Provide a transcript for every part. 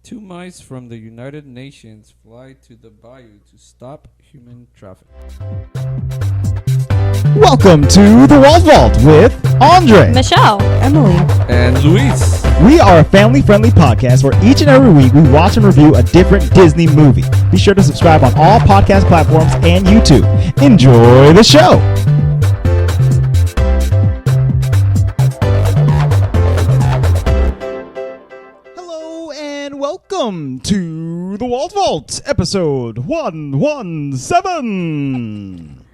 Two mice from the United Nations fly to the bayou to stop human trafficking. Welcome to the Walt Vault with Andre, Michelle, Emily, And Luis. We are a family-friendly podcast where each and every week we watch and review a different Disney movie. Be sure to subscribe on all podcast platforms and YouTube. Enjoy the show. Hello and welcome to the Walt Vault, episode 117.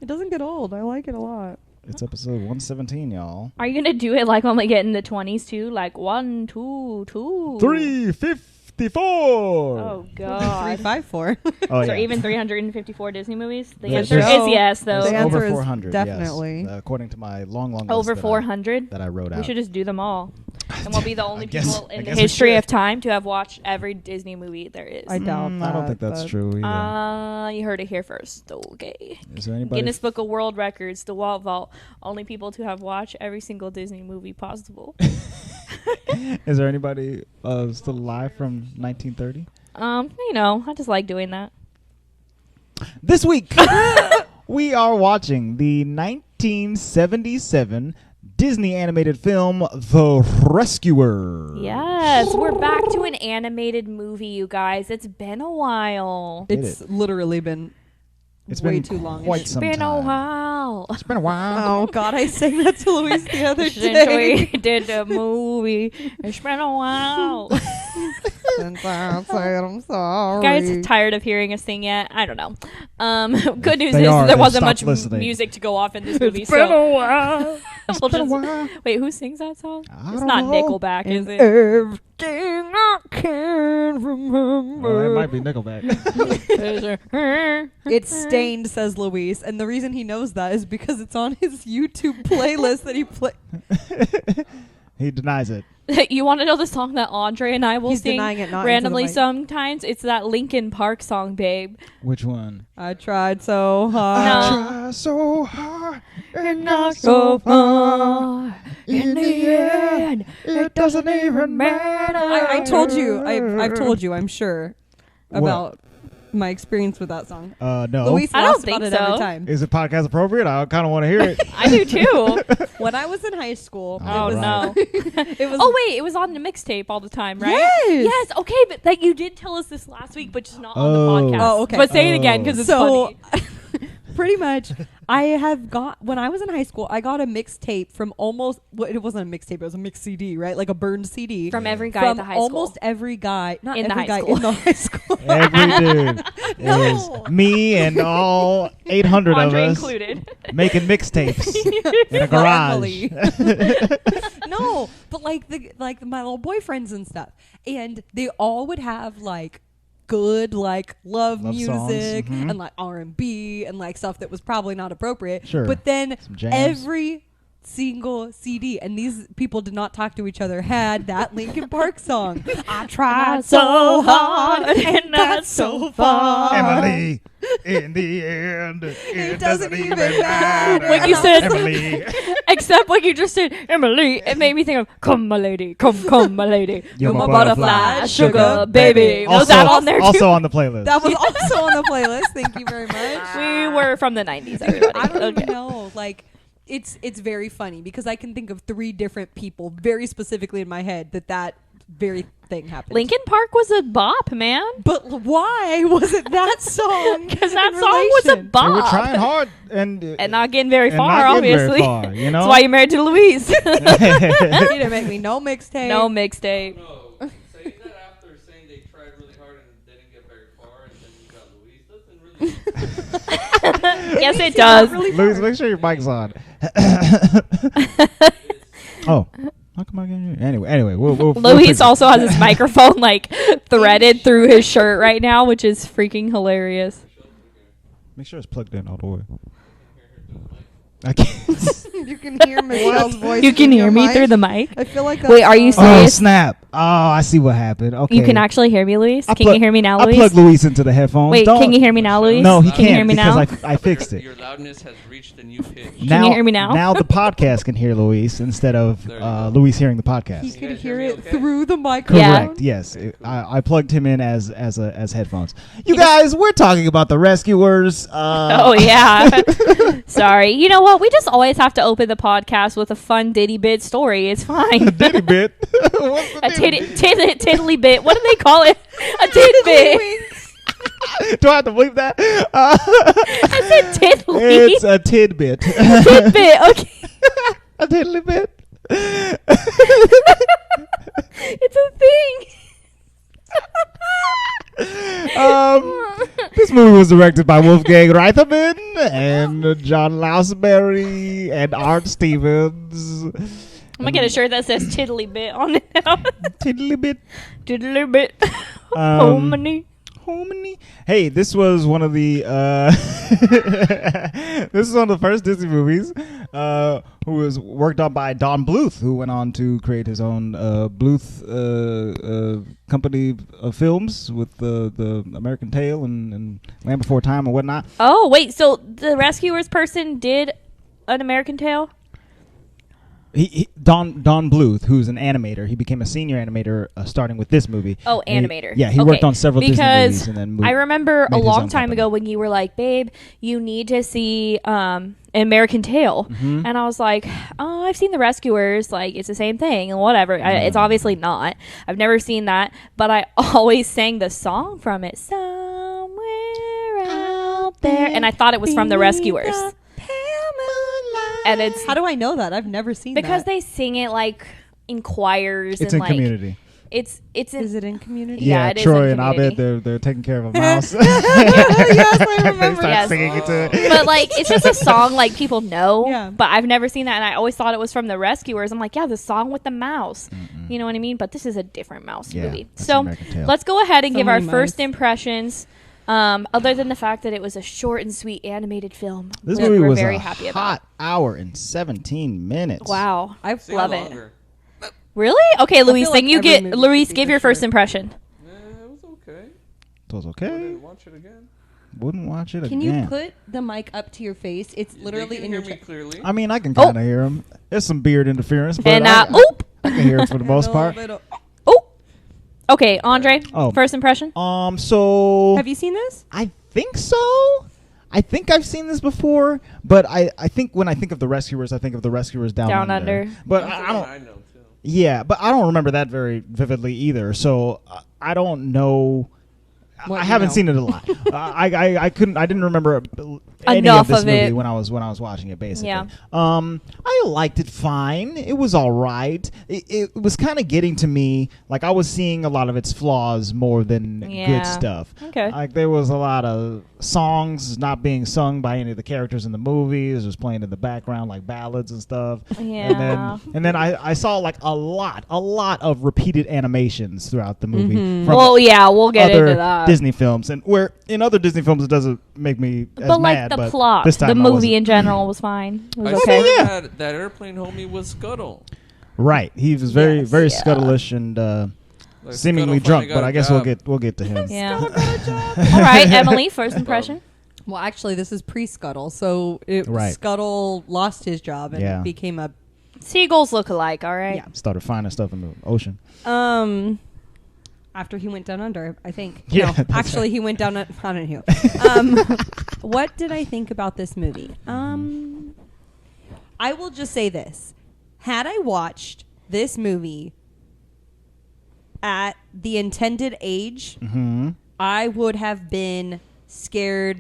it doesn't get old. I like it a lot. It's episode 117, y'all. are you gonna do it like when we get in the 20s too? Like 1, 2, 2. 354. Oh god. 354. Oh, So yeah. even 354 Disney movies? The There's answer no- is yes, though. The It's answer over is 400, definitely. yes. According to my long list Over that 400. that I wrote out. We should just do them all, and we'll be the only people I in the guess we history should. of time to have watched every Disney movie there is. I doubt that. I don't think that's but- true either. You heard it here first. Okay. Is there anybody? Guinness Book of World Records, the Walt Vault. Only people to have watched every single Disney movie possible. Is there anybody still alive from 1930? I just like doing that. This week, we are watching the 1977 Disney animated film The Rescuer. Yes, we're back to an animated movie, you guys. It's been a while. It's literally been It's way been too long. quite some Been a time. while. It's been a while. Oh God, I sang that to Luis the other Since day. we did the movie. It's been a while. Since I said I'm sorry. Guys, tired of hearing us sing yet? I don't know. Good news They is are. there They've wasn't stopped much listening. music to go off in this movie. It's been so a while. we'll been a just- while. Wait, who sings that song? I It's don't not know. Nickelback, is it? Everything I can remember. Oh, it might be Nickelback. It's stained, says Luis, and the reason he knows that is because it's on his YouTube playlist that he play. He denies it. You want to know the song that Andre and I will He's sing denying it, not randomly into the mic. sometimes? It's that Linkin Park song, babe. Which one? I tried so hard. No. Try so hard and Not so far. In the end, it doesn't even matter. I told you. I've told you. I'm sure What? about my experience with that song. No. Luis I don't laughs about think it every so. time. Is it podcast appropriate? I kind of want to hear it. I do too. When I was in high school, Oh, it was, no. it was. Oh, wait, it was on the mixtape all the time, right? Yes. Yes, okay, but like you did tell us this last week, but just not on the podcast. Oh, okay. But say it again because it's So, funny. pretty much, I have got, when I was in high school, I got a mixtape from almost, well, it wasn't a mixtape, it was a mixed CD, right? Like a burned CD. From every guy from at the high school. almost every guy, not In the every high guy school. in the high school. Every dude No. is me and all 800 Andre of us included. making mixtapes in a Not garage. Emily. No, but like my little boyfriends and stuff, and they all would have like good like love songs, music mhm. and like R&B and like stuff that was probably not appropriate. Sure. But then Some jams. every single CD, and these people did not talk to each other, had that Linkin Park song. I tried so hard and not so far. Emily, in the end, it doesn't even matter. When you said- Emily, Except when you just said Emily, it made me think of "Come, my lady, come, my lady, You're my butterfly, sugar baby." Was Also, that on there too? also on the playlist. That was also on the playlist. Thank you very much. We were from the 90s, everybody. I don't even Okay. know. Like, it's very funny because I can think of 3 different people very specifically in my head that very thing happened. Linkin Park was a bop, man. But why was it that song? Because that in song was a relation? bop. We were trying hard and not getting very and far, not getting very obviously. far, you know? That's why you're married to Louise. You didn't make me no mixtape. No mixtape. No, saying that after saying they tried really hard and didn't get very far, and then you got Luis, doesn't really. Yes, it does. Louis, make sure your mic's on. Oh. How come I can't hear you? Anyway, we'll Louis fix it. also has his microphone like threaded through his shirt right now, which is freaking hilarious. Make sure it's plugged in all the way. I can't. You can hear Michelle's voice. You can through hear your me mic. through the mic. I feel like Wait, are you Oh, serious? snap. Oh, I see what happened. Okay. You can actually hear me, Luis? Can you hear me now, I Luis? plugged Luis into the headphones. Wait, can you hear me now, Luis? No, he Can you can't hear me now? because I fixed it. Your loudness has reached a new pitch. Can you hear me now? Now the podcast can hear Luis instead of There you go. Luis hearing the podcast. He You could guys hear hear me it okay? through the microphone. Yeah. Correct. Yes, Okay, cool. I plugged him in as headphones. You guys, we're talking about the rescuers. Oh, yeah. Sorry. You know what? We just always have to open the podcast with a fun ditty bit story. It's fine. Diddy bit. What's the A diddy bit? tiddly bit. What do they call it? A tidbit. Do I have to bleep that? I said tiddly. It's a tidbit. Tidbit. Okay. A tiddly bit. It's a thing. This movie was directed by Wolfgang Reitherman and John Louseberry and Art Stevens. I'm gonna get a shirt that says tiddly bit on it now. Tiddly bit. Tiddly bit. Hominy. Hominy. Hey, this was one of the this is one of the first Disney movies who was worked on by Don Bluth, who went on to create his own Bluth company of films with the American Tail and Land Before Time and whatnot. Oh wait, so the Rescuers person did an American Tail? Don Bluth, who's an animator, he became a senior animator starting with this movie. Oh, And animator. he Okay. worked on several Disney Because movies and then moved. I remember a made his long own time company. ago when you were like, babe, you need to see an American Tail. Mm-hmm. And I was like, oh, I've seen The Rescuers. Like, it's the same thing and whatever. It's obviously not. I've never seen that. But I always sang the song from it. Somewhere out there. And I thought it was from The Rescuers. And it's How do I know that? I've never seen because that. they sing it like in choirs. It's and in like, Community. It's in, Is it in Community? Yeah, it is Troy in and Abed, Community. they're taking care of a mouse. Yes, I They remember. start Yes. singing it to it. but like it's just a song like people know. Yeah. But I've never seen that, and I always thought it was from The Rescuers. I'm like, yeah, the song with the mouse. You know what I mean? But this is a different mouse Yeah, movie. that's So American Tail. let's go ahead and So give our many first mice. impressions. Other than the fact that it was a short and sweet animated film, This that movie we're was very a happy hot hour and 17 minutes. about. Wow, I Say love it. longer. Really? Okay, Luis. feel Then like you every get movie Luis. should be Give your for first sure. impression. It was okay. It was okay. Wouldn't watch it again. Wouldn't watch it Can again. you put the mic up to your face? It's literally They in can your hear me chest. clearly. I mean, I can Oh. kind of hear him. There's some beard interference, but And I oop. can hear it for the most part. Oh. Okay, Andre. Oh. First impression. So Have you seen this? I think so. I think I've seen this before, but I think when I think of the Rescuers, I think of the Rescuers Down Under. But That's I the don't. one I know too. Yeah, but I don't remember that very vividly either. So I don't know. What I you haven't know. seen it a lot. I didn't remember any Enough of this of movie it. when I was watching it. Basically, Yeah. I liked it fine. It was all right. It was kind of getting to me. Like I was seeing a lot of its flaws more than Yeah. good stuff. Okay. Like there was a lot of songs not being sung by any of the characters in the movies. It was playing in the background like ballads and stuff. Yeah. And then I saw like a lot of repeated animations throughout the movie. Mhm. From Well, yeah, we'll get other into that. Disney films, and where in other Disney films it doesn't make me as but like mad. the but plot, this time the I movie wasn't. in general was fine. It was I okay. swear yeah. that airplane homie was Scuttle. Right, he was very Yes, very yeah. scuttleish and Like, seemingly Scuttle drunk. finally But got I a guess job. we'll get to him. Yeah. All right, Emily. First impression. Well, actually, this is pre-Scuttle, so Right. Scuttle lost his job and Yeah. became a. Seagulls look alike. All right. Yeah. Started finding stuff in the ocean. After he went down under, I think. Yeah, No, that's actually, he went down. I don't know. What did I think about this movie? I will just say this: had I watched this movie at the intended age, Mm-hmm. I would have been scared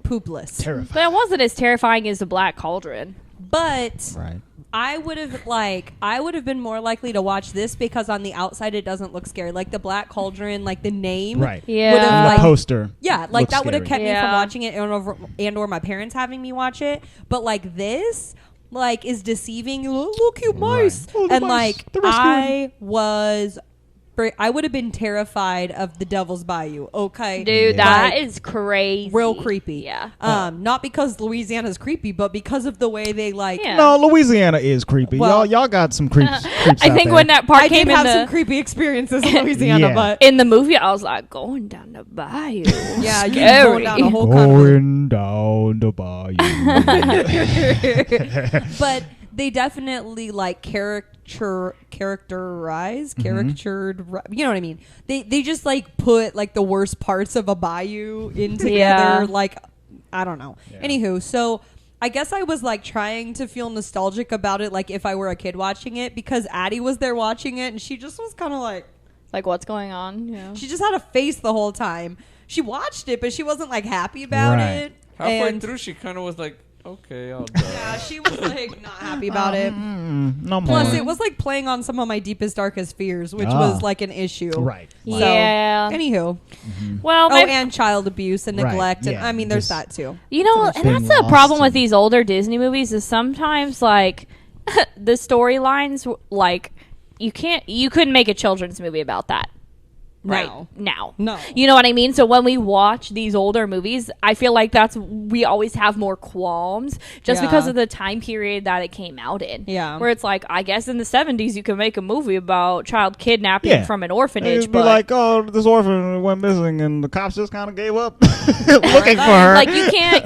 poopless. Terrifying. But it wasn't as terrifying as the Black Cauldron. But Right. I would have been more likely to watch this because on the outside it doesn't look scary. Like the Black Cauldron, like the name, Right. Yeah. would have And the like poster. yeah, like looks that would have scary. kept me from Yeah. watching it and or my parents having me watch it. But like this, like is deceiving. Look, cute mice, Right. Oh, the and mice. like The rescuer. I was I would have been terrified of the Devil's Bayou. Okay, Dude, Yeah. that is crazy. real creepy. Yeah. Not because Louisiana's creepy, but because of the way they like. Yeah. No, Louisiana is creepy. Well- y'all got some creeps. I think when that part I came did in have some the creepy experiences in Louisiana, Yeah. but in the movie, I was like, going down the bayou. yeah, you're Scary. going down a whole country. going down the bayou. But they definitely like characterized, caricatured. You know what I mean? They just like put like the worst parts of a bayou in together. Yeah. Like I don't know. Yeah. Anywho, so I guess I was like trying to feel nostalgic about it, like if I were a kid watching it, because Addie was there watching it, and she just was kind of like, Like, what's going on? Yeah. she just had a face the whole time. She watched it, but she wasn't like happy about Right. it. Halfway And through, she kind of was like, okay, I'll die. yeah, she was like not happy about it. No more. Plus, it was like playing on some of my deepest, darkest fears, which Ah. was like an issue. right. So, Yeah. Anywho, Well, oh, my, and child abuse and Right, neglect, and yeah, I mean, there's just- that too. you know, It's and been that's the lost problem with and- these older Disney movies is sometimes like the storylines, like you couldn't make a children's movie about that. Right No. now. No. You know what I mean? So when we watch these older movies, I feel like we always have more qualms just Yeah. because of the time period that it came out in. Yeah. Where it's like, I guess in the 70s you could make a movie about child kidnapping Yeah. from an orphanage, It'd be but like, oh, this orphan went missing, and the cops just kind of gave up looking for her. like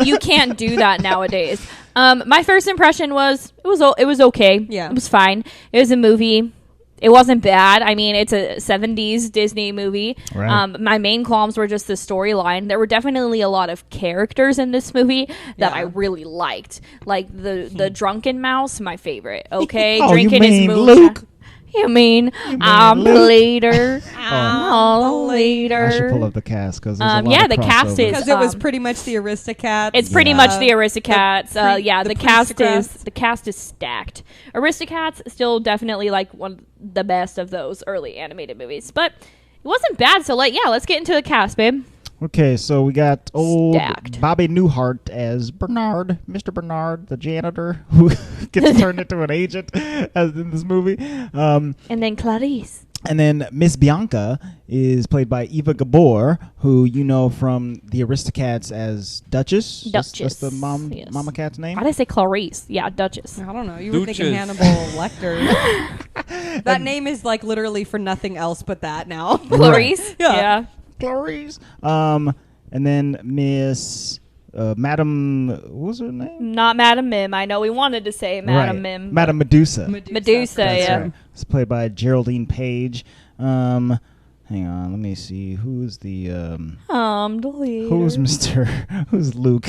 you can't do that nowadays. My first impression was it was okay. Yeah. It was fine. It was a movie. It wasn't bad. I mean, it's a 70s Disney movie. Right. My main qualms were just the storyline. There were definitely a lot of characters in this movie that Yeah. I really liked. Like the drunken mouse, my favorite. Okay, Oh, you drinking his mean moonshine. Luke? You mean I'm the Luke? leader? Oh. I'm the leader. I should pull up the cast because yeah, the cast is- Because it was Um, pretty much the Aristocats. It's pretty Yeah. much the Aristocats. the Yeah, the the cast is Priestocrats. the cast is stacked. Aristocats still definitely like one of the best of those early animated movies, but it wasn't bad. So let's get into the cast, babe. Okay, so we got old Stacked. Bobby Newhart as Bernard, Mr. Bernard, the janitor, who gets turned into an agent as in this movie. And then Clarice. And then Miss Bianca is played by Eva Gabor, who you know from the Aristocats as Duchess. That's Duchess, the yes. mama cat's name. Why did I say Clarice? Yeah, Duchess. I don't know. You were thinking Dooches. Hannibal Lecter. That name is like literally for nothing else but that now. Clarice. Yeah. Clarice. And then Miss Madam, what was her name? Not Madam Mim. I know we wanted to say Madam Right. Mim. Madam Medusa. Medusa, That's yeah. right. It's played by Geraldine Page. Hang on, let me see. Who's the The leader. who's Mr. Who's Luke?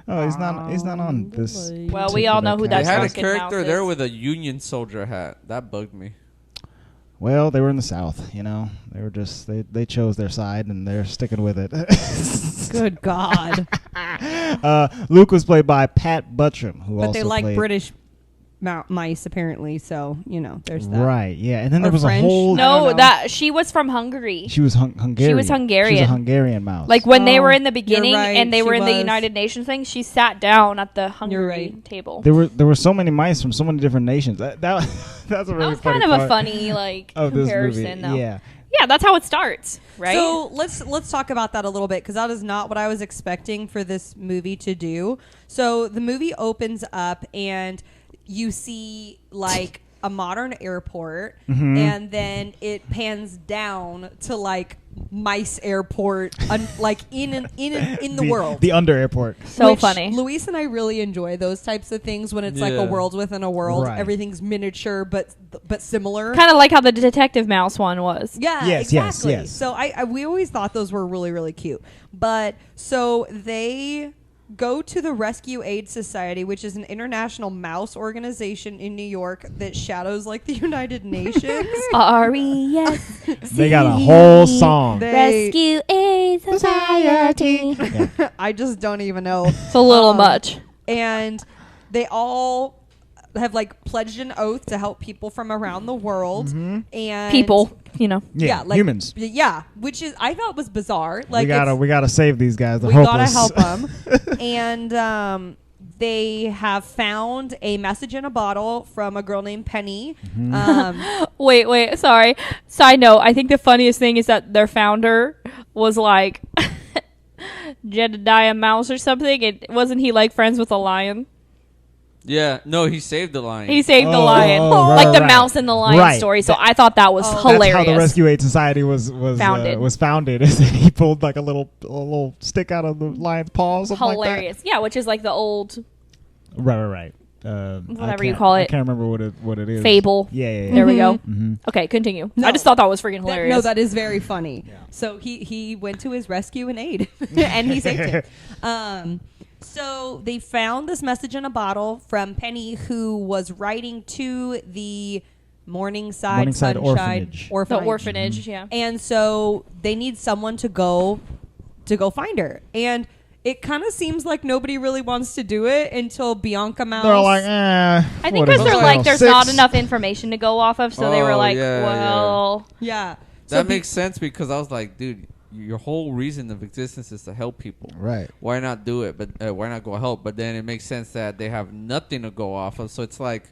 Oh, he's not on this. Well, we all know who They that had a drunken character mouse there is. with a Union soldier hat. That bugged me. Well, they were in the South, you know. They were just they chose their side and they're sticking with it. Good God. Luke was played by Pat Buttram, who But also they like played, British mice, apparently. So, there's that. Right, yeah. And then there Or was French. a whole. I don't No, know. that she was from Hungary. She was Hungarian. She was Hungarian. She was a Hungarian mouse. Like when they Oh, were in the you're beginning right, and they were she in the was. United Nations thing, she sat down at the Hungary right. table. there were so many mice from so many different nations. That's a That really was funny kind of a part funny like of this movie. comparison, though. Yeah. Yeah, that's how it starts, right? So let's talk about that a little bit, because that is not what I was expecting for this movie to do. So the movie opens up and you see like a modern airport, Mm-hmm. and then it pans down to like mice airport, like in the world. The under airport. so Which funny. Luis and I really enjoy those types of things when it's like Yeah. a world within a world. Right. Everything's miniature but similar. Kind of like how the Detective Mouse one was. Yeah, Yes, yes, exactly. yes. So I we always thought those were really, really cute. But so they go to the Rescue Aid Society, which is an international mouse organization in New York that shadows like the United Nations. R-E-S. They got a whole song. They- Rescue Aid Society. I just don't even know. It's a little much. And they all have like pledged an oath to help people from around the world. Mm-hmm. And People, you know. Yeah, like humans. Yeah, which is I thought was bizarre. Like we gotta save these guys. The we hopeless. gotta help them. And they have found a message in a bottle from a girl named Penny. Wait, sorry. Side note, I think the funniest thing is that their founder was like Jedediah Mouse or something. Wasn't he like friends with a lion? Yeah, no, he saved the lion. He saved the lion. right, like the right. mouse and the lion Right. story. So I thought that was hilarious. That's how the Rescue Aid Society was founded. Is that he pulled like a little stick out of the lion's paw or something Hilarious. Yeah, which is like the old Right. Whatever you call I it. can't remember what it is. fable. Yeah. There we go. Mm-hmm. Okay, continue. No. I just thought that was freaking hilarious. No, that is very funny. Yeah. So he went to his rescue and aid, and he saved him. So they found this message in a bottle from Penny, who was writing to the Morningside Sunshine Orphanage. the orphanage, yeah. and so they need someone to go find her. And it kind of seems like nobody really wants to do it until Bianca Mouse. They're like, I think what is because they're it, like, there's 6? not enough information to go off of, so they were Oh, like, yeah, well, yeah. That makes sense because I was like, dude, your whole reason of existence is to help people. Right. Why not do it? But why not go help? But then it makes sense that they have nothing to go off of. So it's like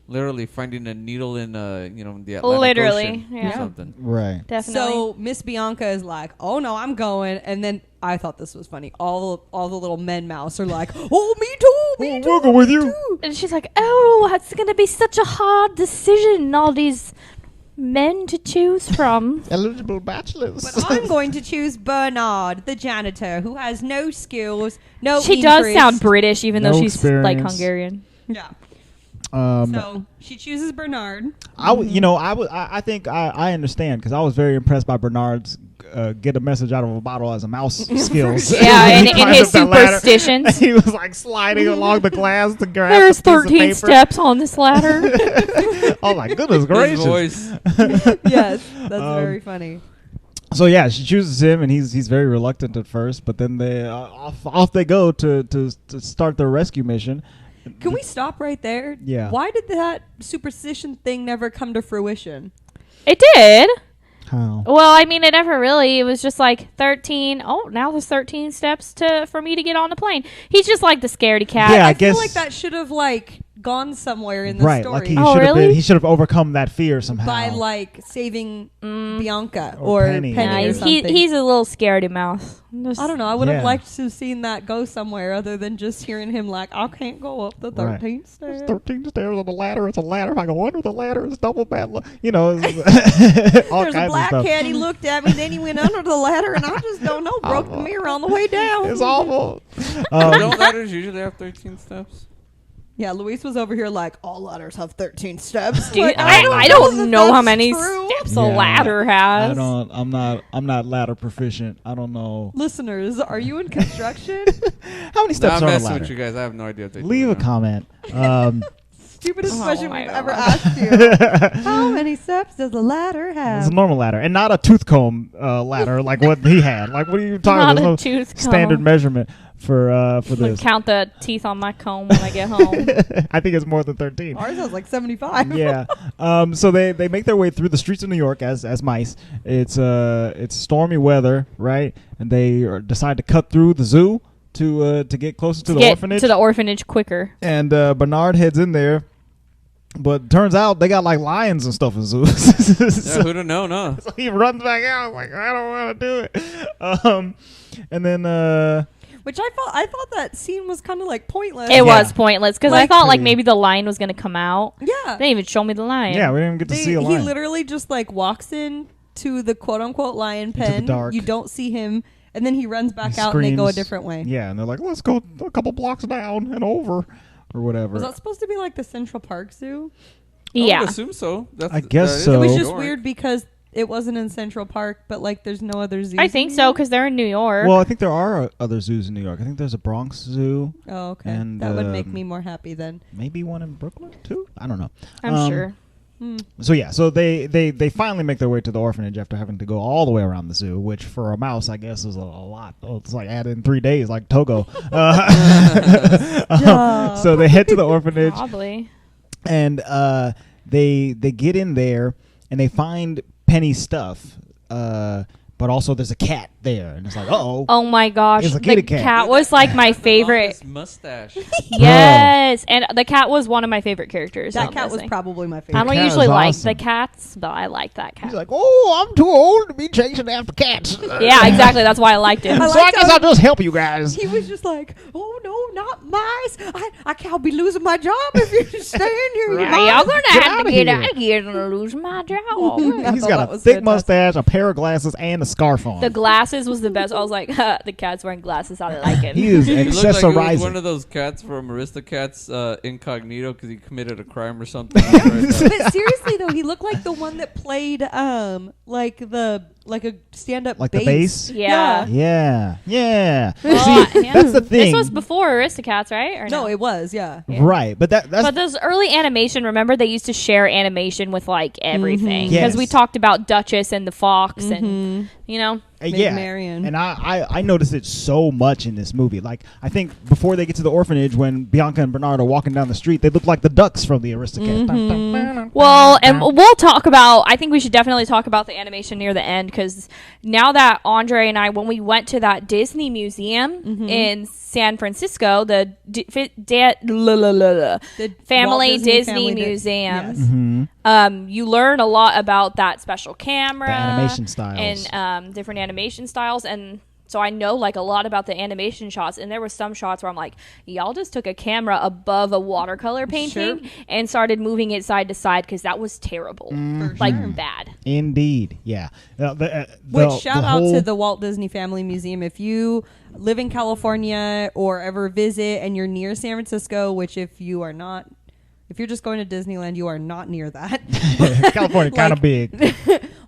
literally finding a needle in the Atlantic Literally, Ocean yeah. or something. Right. definitely. So Miss Bianca is like, "Oh no, I'm going." And then I thought this was funny. All the little men mouse are like, "Oh, me too, me too." We'll go with you. too." and she's like, oh, it's going to be such a hard decision, all these men to choose from. Eligible bachelors. But I'm going to choose Bernard, the janitor, who has no skills, no. She does interest. sound British, even No though she's like experience. Hungarian. Yeah. Um, So she chooses Bernard. I think I understand because I was very impressed by Bernard's get a message out of a bottle as a mouse skills. Yeah, He and in climbed his up that ladder, superstitions. and he was like sliding along the glass to grab There's the piece of 13 paper. steps on this ladder. Oh my goodness His gracious! voice. Yes, that's Um, very funny. So yeah, she chooses him, and he's very reluctant at first, but then they off they go to start their rescue mission. Can we stop right there? Yeah. Why did that superstition thing never come to fruition? It did. How? Well, I mean, it never really. It was just like 13. Oh, now there's 13 steps for me to get on the plane. He's just like the scaredy cat. Yeah, I I feel guess- like that should have gone somewhere in the Right, story like he Oh, should have really? he should have overcome that fear somehow. by saving Bianca Or or Penny. Penny, Nah, or he's, something. he's a little scaredy mouse. I don't know. I would have Yeah. liked to have seen that go somewhere other than just hearing him like, "I can't go up the Right. 13th stairs." There's 13 stairs on the ladder. It's a ladder. If I go under the ladder, it's double bad luck. You know, all There's kinds a of black stuff. cat. He looked at me, then he went under the ladder, and I just don't know. Broke the mirror on the way down. It's awful. Don't ladders usually have 13 steps? Yeah, Luis was over here like, all ladders have 13 steps. Dude, Like, I don't if know how that's many true. steps a Yeah. ladder has. I'm not ladder proficient. I don't know. Listeners, are you in construction? How many Nah, steps I'm are on a messing ladder? with you guys. I have no idea what they do Leave a right now. comment. Stupidest Oh question my we've God. ever asked you. How many steps does a ladder It's have? a normal ladder, and not a tooth comb ladder like what he had. Like, what are you talking Not about? a There's no tooth standard comb. measurement for I'm gonna this. count the teeth on my comb when I get home. I think it's more than 13. Ours has like 75. Yeah. So they make their way through the streets of New York as mice. It's stormy weather, right? And they decide to cut through the zoo to get closer to the Get orphanage. to the orphanage quicker. And Bernard heads in there, but turns out they got like lions and stuff in zoos. Yeah, so, who'd have known, huh? so he runs back out like, I don't want to do it. And then Which I thought that scene was kind of like pointless. It was pointless because I Like- thought like maybe the lion was gonna come out. Yeah. They didn't even show me the lion. yeah, we didn't even get to see a He lion. literally just like walks in to the quote unquote lion the pen. dark. You don't see him, and then he runs back He out and they go a screams. different way. Yeah, and they're like, let's go a couple blocks down and over, or whatever. Was that supposed to be like the Central Park Zoo? I Yeah. would assume so. I guess that is so. It was New just York. weird because it wasn't in Central Park, but like there's no other zoos. I think in so New because they're in New York. Well, I think there are other zoos in New York. I think there's a Bronx Zoo, York? Oh, okay. and, That would make um, me more happy then. maybe one in Brooklyn too. I don't know. I'm sure. So yeah, so they finally make their way to the orphanage after having to go all the way around the zoo, which for a mouse, I guess, is a lot. Oh, it's like add in 3 days, like Togo. So they head to the orphanage, Probably. and they get in there and they find Penny's stuff. But but also there's a cat there, and it's like, Oh my gosh, It's a the kitty cat. cat was like my favorite. Longest mustache. Yes, and the cat was one of my favorite characters. That on cat this was thing. probably my I favorite. don't cat usually is like awesome. the cats, but I like that cat. He's like, oh, I'm too old to be chasing after cats. Yeah, exactly. That's why I liked him. I So I liked guess how I'll just help you guys. He was just like, "Oh no, not mice! I'll be losing my job if you stay in here. You Yeah, y'all mice." gonna have to get here. out of here and lose my job. I He's thought got that a was thick fantastic. mustache, a pair of glasses, and a scarf on. The glasses was the best. I was like, the cat's wearing glasses. I like it. He is He looked like he was accessorizing. one of those cats from Aristocats Incognito because he committed a crime or something. Right there. But seriously though, he looked like the one that played like a stand-up Like bass. the bass? Yeah. Yeah. Well, See, yeah. that's the thing. This was before Aristocats, right? Or No, it was, yeah. Right, but that's But those early animation, remember they used to share animation with like everything because Yes. we talked about Duchess and the Fox and you know. yeah. Marion. And I noticed it so much in this movie. Like, I think before they get to the orphanage, when Bianca and Bernard are walking down the street, they look like the ducks from the Aristocats. Well, and we'll talk about. I think we should definitely talk about the animation near the end because now that Andre and I, when we went to that Disney museum in San Francisco, the Family Walt Disney Family Museum. Yes. You learn a lot about that special camera, The animation styles. and different animation styles, and so I know like a lot about the animation shots. And there were some shots where I'm like, y'all just took a camera above a watercolor painting and started moving it side to side because that was terrible, like bad. Indeed, yeah. Which shout out to the Walt Disney Family Museum. If you live in California or ever visit and you're near San Francisco, which if you're just going to Disneyland, you are not near that. California kind of big.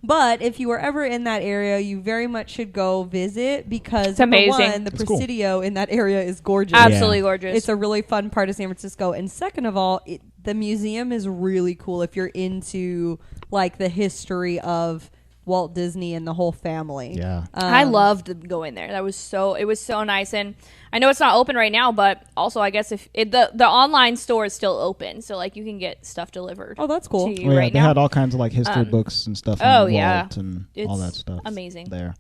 But if you are ever in that area, you very much should go visit because It's amazing. number one, the It's cool. Presidio in that area is gorgeous. Absolutely Yeah. gorgeous. It's a really fun part of San Francisco. And second of all, the museum is really cool if you're into like the history of Walt Disney and the whole family. Yeah. I loved going there. It was so nice, and I know it's not open right now, but also I guess if the online store is still open, so like you can get stuff delivered. Oh, that's cool. To you Oh, yeah, right they now. had all kinds of like history books and stuff. oh, on yeah. Walt and It's all that stuff. amazing. There.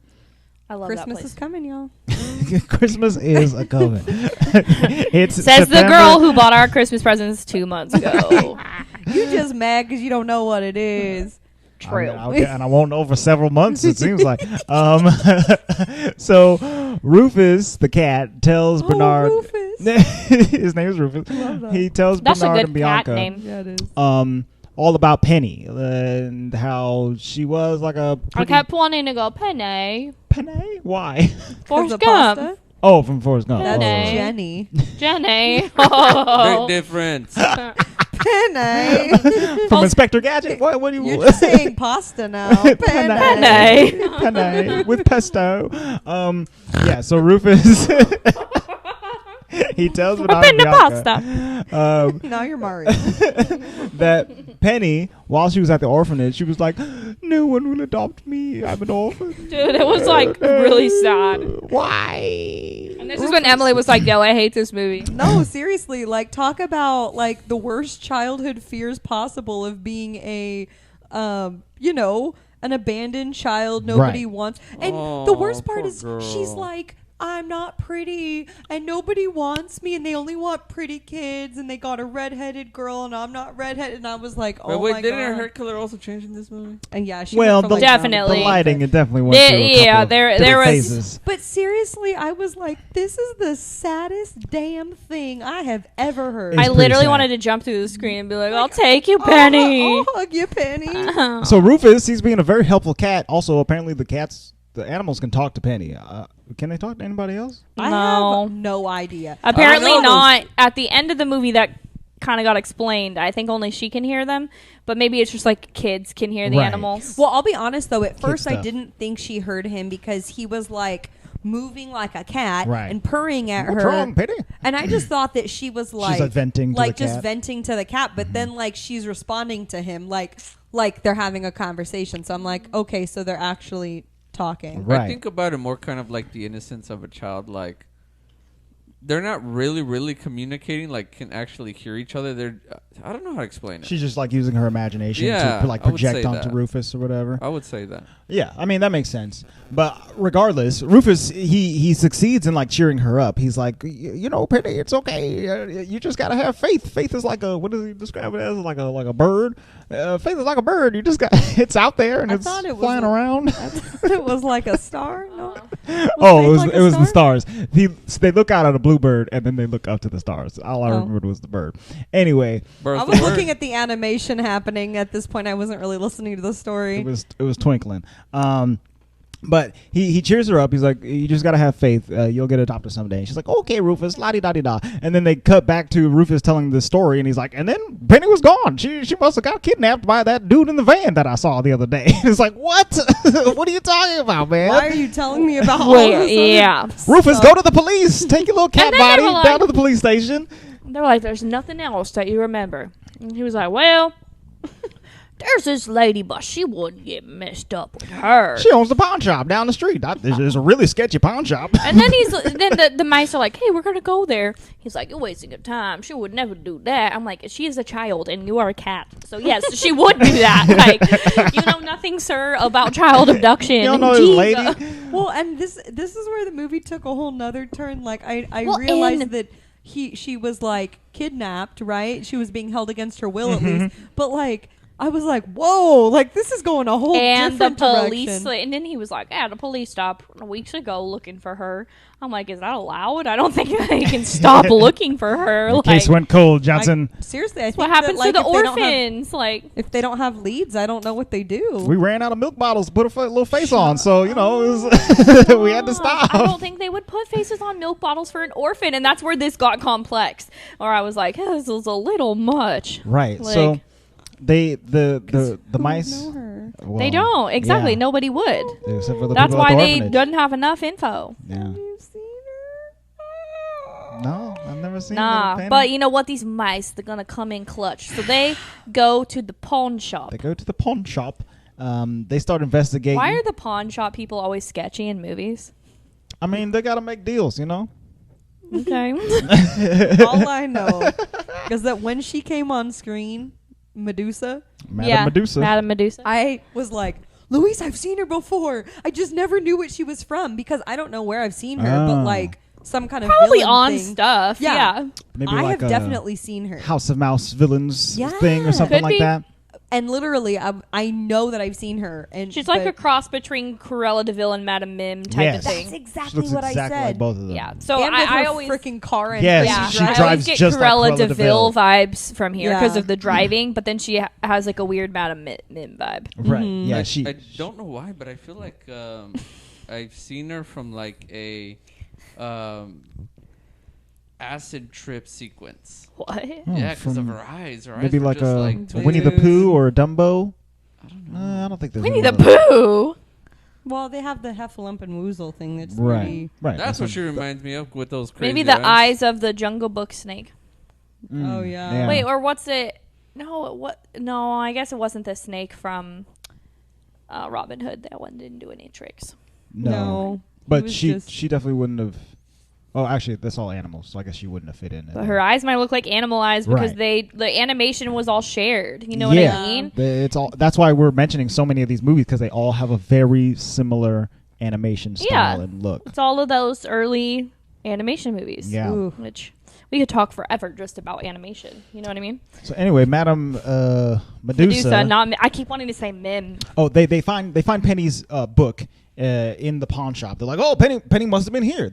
I love Christmas that place. is coming, y'all. Christmas is a coming. It's Says the September. girl who bought our Christmas presents 2 months ago. You just mad because you don't know what it is. True. And I won't know for several months. It seems like. So Rufus, the cat, tells Bernard. Rufus. His name is Rufus. Love that. He tells That's a Bernard good and Bianca. cat name. Yeah, it is. All about Penny and how she was like a I pretty kept wanting to go Penny. Penny. Why? Forrest the Gump. pasta? Oh, from Forrest Gump. Penny. Oh. Jenny. Jenny. Big Oh. difference. Penny. From Inspector Gadget. What do you? You're just saying pasta now. Penny. Penny with pesto. Yeah. So Rufus. He tells Bernard and Open the Bianca, pasta. Now you're Mario. that Penny, while she was at the orphanage, she was like, "No one will adopt me. I'm an orphan." Dude, it was like really sad. Why? And this is when Emily was like, yo, I hate this movie. No, seriously. Like, talk about like the worst childhood fears possible of being a, an abandoned child nobody Right. wants. And Oh, the worst part poor is girl. she's like, I'm not pretty and nobody wants me and they only want pretty kids and they got a redheaded girl and I'm not redheaded. And I was like, oh Wait, my didn't her God. hair color also change in this movie? And yeah, she Well, went from, the, like, brown to Definitely. the pink. lighting, it definitely went through a Yeah, couple there different was- phases. But seriously, I was like, this is the saddest damn thing I have ever heard. It's I pretty literally sad. wanted to jump through the screen and be like, I'll take you, Penny. I'll hug you, Penny. So Rufus, he's being a very helpful cat. Also, apparently the animals can talk to Penny. Can they talk to anybody else? I No. have no idea. Apparently I know not. At the end of the movie, that kind of got explained. I think only she can hear them, but maybe it's just like kids can hear the Right. animals. Well, I'll be honest though. At first, I stuff. didn't think she heard him because he was like moving like a cat Right. and purring at What's her. wrong, Penny? And I just thought that she was like, like, venting to like the just cat. venting to the cat. But then like she's responding to him like they're having a conversation. So I'm like, okay, so they're actually talking. Right. I think about it more kind of like the innocence of a child. Like, they're not really communicating, like, can actually hear each other. They're, I don't know how to explain it. She's just like using her imagination Yeah, to like I would say project onto that. Rufus or whatever. I would say that. Yeah, I mean that makes sense. But regardless, Rufus he succeeds in like cheering her up. He's like, you know, Penny, it's okay. You just gotta have faith. Faith is like a, what does he describe it as? Like a bird. Faith is like a bird. You just got it's out there and it's flying around. It was like a star. No. It was the stars. They look out at a blue bird and then they look up to the stars. All I remembered was the bird. Anyway, I was looking at the animation happening at this point. I wasn't really listening to the story. It was twinkling. But he cheers her up. He's like, you just got to have faith. You'll get adopted someday. And she's like, okay, Rufus, la-di-da-di-da. And then they cut back to Rufus telling the story. And he's like, and then Penny was gone. She must have got kidnapped by that dude in the van that I saw the other day. It's like, what? What are you talking about, man? Why are you telling me about all this? Yeah. Rufus, go to the police. Take your little cat body down to the police station. They're like, there's nothing else that you remember. And he was like, well... There's this lady, but she wouldn't get messed up with her. She owns the pawn shop down the street. There's a really sketchy pawn shop. And then the mice are like, hey, we're going to go there. He's like, you're wasting your time. She would never do that. I'm like, she is a child and you are a cat. So, yes, she would do that. Like, you know nothing, sir, about child abduction. You don't know this lady? Well, and this is where the movie took a whole nother turn. Like, I realized that she was, like, kidnapped, right? She was being held against her will, at least. But, like... I was like, whoa, like this is going a whole different direction. And then he was like, the police stopped weeks ago looking for her. I'm like, is that allowed? I don't think they can stop looking for her. The case went cold, Johnson. Seriously, I think what happens to the orphans? If they don't have leads, I don't know what they do. We ran out of milk bottles to put a little face on, so, you know, we had to stop. I don't think they would put faces on milk bottles for an orphan, and that's where this got complex. Or I was like, this is a little much. Right, like, so... The mice well, they don't exactly. Yeah. Nobody would. That's why they doesn't have enough info. Yeah. Have you seen her? No, I've never seen her. But you know what? These mice, they're gonna come in clutch. So they go to the pawn shop. They start investigating. Why are the pawn shop people always sketchy in movies? I mean, they gotta make deals, you know. Okay. All I know is that when she came on screen. Madam Medusa. I was like, Luis, I've seen her before. I just never knew what she was from because I don't know where I've seen her, but like some kind of probably villain on thing. Stuff. Yeah. Maybe I like have definitely seen her. House of Mouse villains thing or something like that. And literally, I know that I've seen her, and she's like a cross between Cruella de Vil and Madame Mim type of thing. That's exactly what I said. Like both of them. Yeah. So and I always freaking car. And she drives I always get just Cruella like de Vil vibes from here because of the driving, but then she has like a weird Madame Mim vibe. Right. Mm-hmm. Yeah. I don't know why, but I feel like I've seen her from like a acid trip sequence. What? Yeah, because of her eyes. Her maybe eyes like a like Winnie the Pooh or a Dumbo. I don't know. I don't think there's Winnie the Pooh. Well, they have the Heffalump and Woozle thing. That's right. That's what she reminds me of with those crazy maybe the eyes of the Jungle Book snake. Oh yeah. Wait, or what's it? No, I guess it wasn't the snake from Robin Hood. That one didn't do any tricks. No. But she definitely wouldn't have. Oh, actually, that's all animals, so I guess she wouldn't have fit in. But her eyes might look like animal eyes because the animation was all shared. You know what I mean? It's all. That's why we're mentioning so many of these movies because they all have a very similar animation style and look. It's all of those early animation movies. Yeah. Which we could talk forever just about animation. You know what I mean? So anyway, Madam Medusa. Not I keep wanting to say Mim. Oh, they find Penny's book. In the pawn shop. They're like, oh, Penny must have been here.